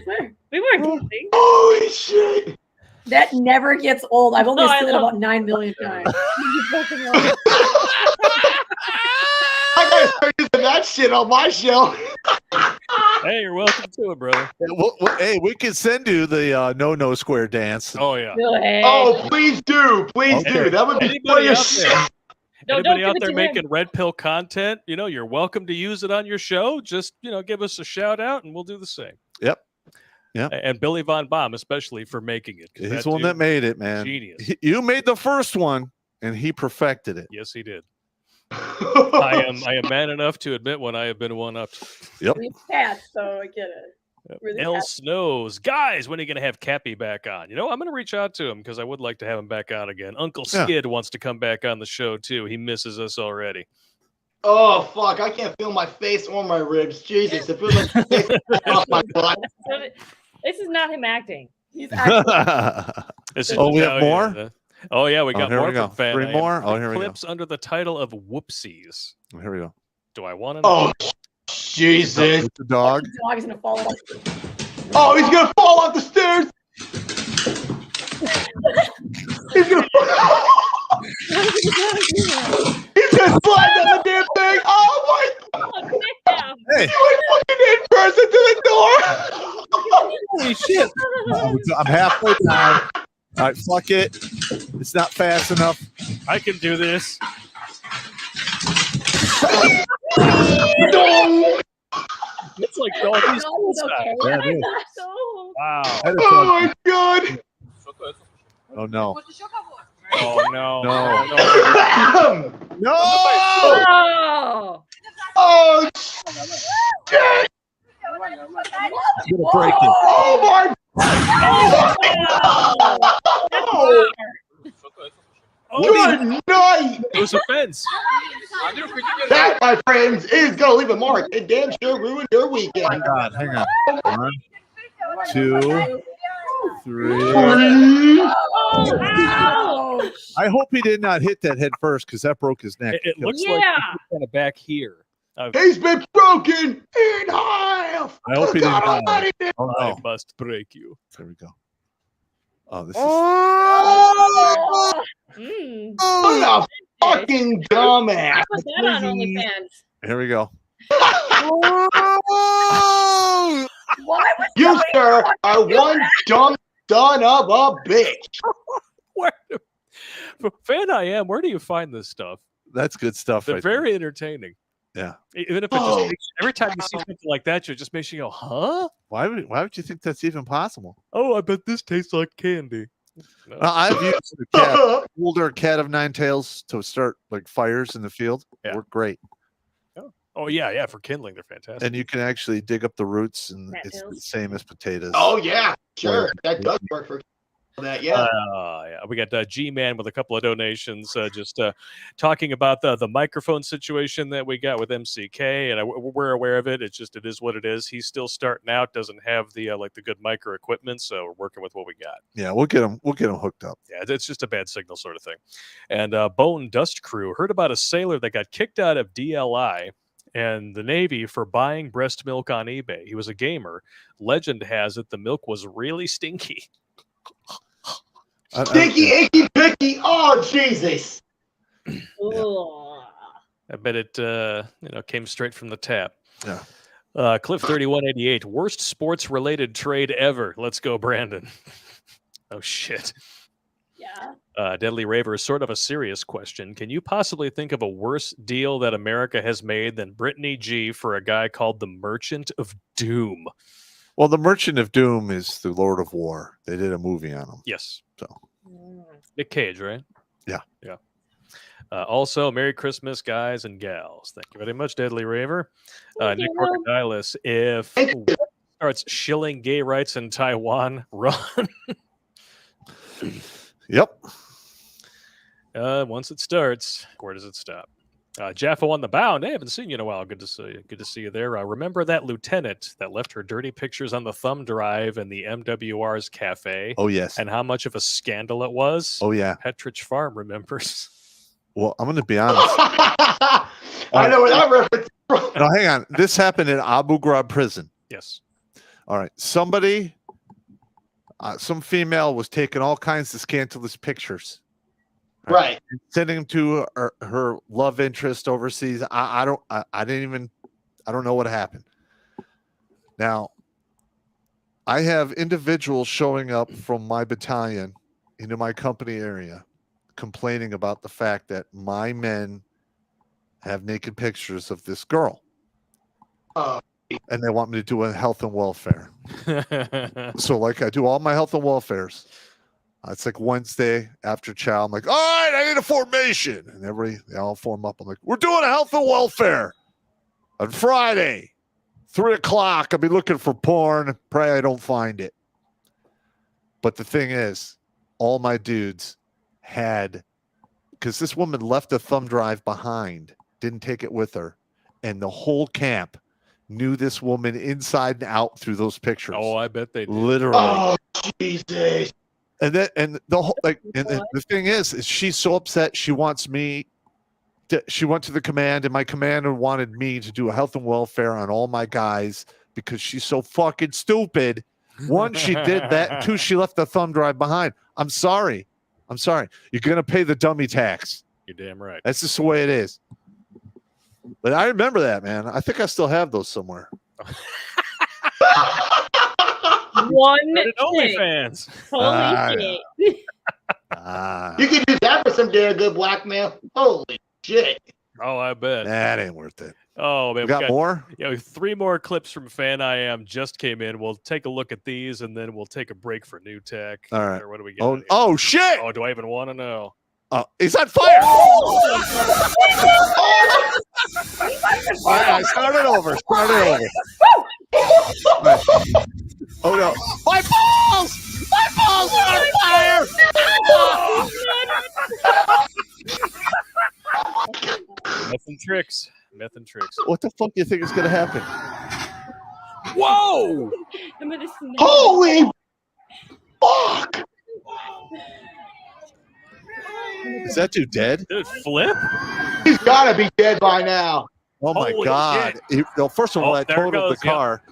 fuck! We weren't kidding. Holy shit! That never gets old. I've only No, I seen it love- about 9 million times. I gotta start using that shit on my show. Hey, you're welcome to it, brother. Hey, we can send you the no square dance. Oh yeah. Oh, please do. Please Okay. do. That would be Anybody funny as out shit. there? No, Anybody don't out give it there to making him. red pill content, you're welcome to use it on your show. Just, give us a shout out and we'll do the same. Yep. Yep. And Billy Von Baum, especially for making it. 'cause He's the one that dude, made it, man. genius. You made the first one, and he perfected it. Yes, he did. I am man enough to admit when I have been one up. Yep. We passed, so I get it. We're the El cats. Snows. Guys, when are you going to have Cappy back on? I'm going to reach out to him because I would like to have him back on again. Uncle Yeah. Skid wants to come back on the show, too. He misses us already. Oh fuck! I can't feel my face or my ribs. Jesus, it feels like my face is off my butt. This is not him acting. He's actually This is- Oh, we have more? Oh, yeah, we got here more we go. from fan. 3 I am. more? Oh, here we go. Clips under the title of Whoopsies. Here we go. Do I want to know? Oh Jesus! With the dog. the dog is gonna fall off. Oh, he's gonna fall off the stairs. He's gonna. He's gonna slide down the damn thing. Oh my! Damn. Hey, You went fucking in person to the door. holy shit! I'm halfway down. All right, fuck it. It's not fast enough. I can do this. No! It's like doggy No, he's okay. Yeah, it is. So- Wow. That is Oh my god! oh no! Oh, no. No. No. No! Oh. Oh shit! Gonna break it. Oh my! Oh, Oh, good night! it was a fence. That, my friends, is gonna leave a mark and damn sure ruin your weekend. Hang on, hang on. 1, 2, 3. Oh, I hope he did not hit that head first because that broke his neck. It looks like Yeah. it's kind of back here. He's been broken in half. I hope he didn't God die. almighty. Oh I no! must break you. There we go. Oh, this is. Oh, Mm. what a fucking dumbass. Put that on OnlyFans. Here we go. why was You, somebody sir, fucking are do one that? dumb son of a bitch. Where, fan I am, where do you find this stuff? That's good stuff. They're Right there. very entertaining. Yeah. Even if it Oh. just makes, every time you see something like that, it just makes you go, huh? Why would you think that's even possible? Oh, I bet this tastes like candy. No. I've used the cat, older cat of 9 tails to start like fires in the field. Yeah. Work great, Oh, yeah, for kindling, they're fantastic. and you can actually dig up the roots, and Rat it's the tails. same as potatoes. Oh yeah, sure. That does work for that. Yeah. Yeah, we got G-Man with a couple of donations, just talking about the microphone situation that we got with MCK, and we're aware of it. It is what it is. He's still starting out, doesn't have the the good micro equipment, so we're working with what we got. Yeah, we'll get him hooked up. Yeah, it's just a bad signal sort of thing. And Bone Dust Crew heard about a sailor that got kicked out of DLI and the Navy for buying breast milk on eBay. He was a gamer. Legend has it the milk was really stinky. Stinky, icky, picky. Oh, Jesus. I bet it came straight from the tap. Yeah. Cliff 3188, worst sports related trade ever. Let's go, Brandon. Oh shit. Yeah. Deadly Raver is sort of a serious question. Can you possibly think of a worse deal that America has made than Brittany G for a guy called the Merchant of Doom? Well, the Merchant of Doom is the Lord of War. They did a movie on him. Yes. So Nick Cage, right? Yeah. Yeah. Also, Merry Christmas, guys and gals. Thank you very much, Deadly Raver. Nick Crocodilis, if starts shilling gay rights in Taiwan, run. Yep. Once it starts, where does it stop? Jaffa on the bound. Hey, I haven't seen you in a while. Good to see you. Good to see you there. Remember that lieutenant that left her dirty pictures on the thumb drive in the MWR's cafe? Oh, yes. And how much of a scandal it was? Oh, yeah. Petrich Farm remembers. Well, I'm going to be honest. I know where that reference is from. No, hang on. This happened in Abu Ghraib prison. Yes. All right. Somebody, some female was taking all kinds of scandalous pictures. Right. Sending them to her love interest overseas. I don't know what happened. Now, I have individuals showing up from my battalion into my company area complaining about the fact that my men have naked pictures of this girl. And they want me to do a health and welfare. So like I do all my health and welfares. It's like Wednesday after chow. I'm like, all right, I need a formation. And they all form up. I'm like, we're doing a health and welfare on Friday, 3:00. I'll be looking for porn. Pray I don't find it. But the thing is, all my dudes had, because this woman left a thumb drive behind, didn't take it with her. And the whole camp knew this woman inside and out through those pictures. Oh, I bet they did. Literally. Oh, Jesus. And the whole the thing is she's so upset. She wants me to, she went to the command, and my commander wanted me to do a health and welfare on all my guys because she's so fucking stupid. One, she did that. Two, she left the thumb drive behind. I'm sorry. You're gonna pay the dummy tax. You're damn right. That's just the way it is. But I remember that, man. I think I still have those somewhere. One OnlyFans. Holy shit. You can do that for some damn good blackmail. Holy shit. Oh, I bet. That ain't worth it. Oh, man. We got more? Yeah, 3 more clips from Fan I Am just came in. We'll take a look at these, and then we'll take a break for new tech. All right. Or what do we get? Oh, shit. Oh, do I even want to know? Oh, he's on fire. All right, start it over. Right. Oh, no. My balls! My balls are on fire! Meth and tricks. What the fuck do you think is going to happen? Whoa! Holy fuck! Is that dude dead? Did it flip? He's got to be dead by now. Oh, my Holy God. First of all, I there totaled goes, the car.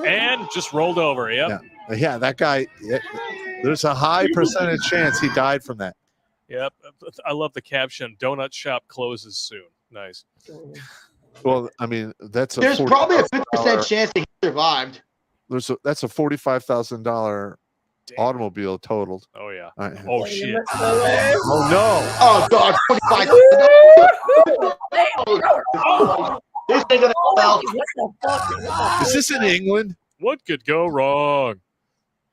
And just rolled over. Yep. Yeah, that guy, there's a high percentage chance he died from that. Yep. I love the caption. Donut shop closes soon. Nice. Well, I mean, there's probably a 50% chance that he survived. That's a $45,000 automobile totaled. Oh, yeah. All right. Oh, shit. Oh, no. Oh, God. 25. This thing gonna fell. Is this in England? What could go wrong?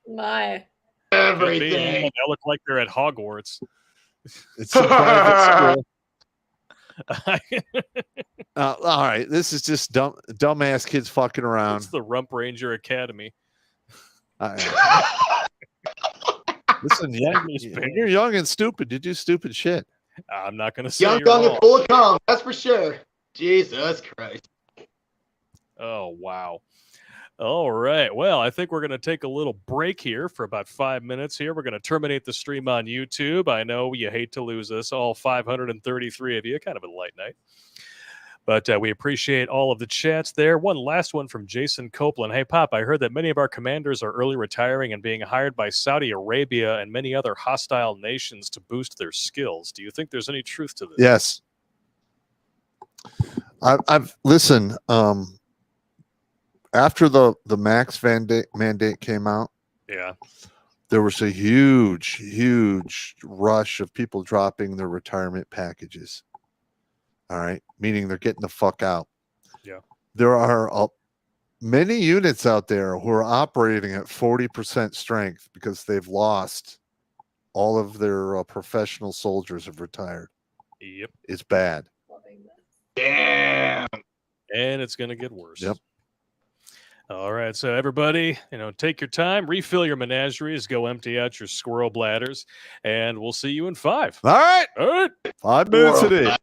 My. Everything. They look like they're at Hogwarts. It's a private school. All right. This is just dumbass kids fucking around. It's the Rump Ranger Academy. Listen, you're young and stupid. You do stupid shit. I'm not going to say Young, you're and wrong. full of cum. That's for sure. Jesus Christ. Oh, wow. All right. Well, I think we're going to take a little break here for about 5 minutes here. We're going to terminate the stream on YouTube. I know you hate to lose us, all 533 of you. Kind of a light night. But we appreciate all of the chats there. One last one from Jason Copeland. Hey, Pop, I heard that many of our commanders are early retiring and being hired by Saudi Arabia and many other hostile nations to boost their skills. Do you think there's any truth to this? Yes. I've listened. After the max mandate came out, yeah, there was a huge rush of people dropping their retirement packages. All right, meaning they're getting the fuck out. Yeah, there are many units out there who are operating at 40% strength because they've lost all of their professional soldiers have retired. Yep, it's bad. Damn. And it's going to get worse. Yep. All right, so everybody, take your time, refill your menageries, go empty out your squirrel bladders, and we'll see you in 5. All right. All right. 5 minutes a day.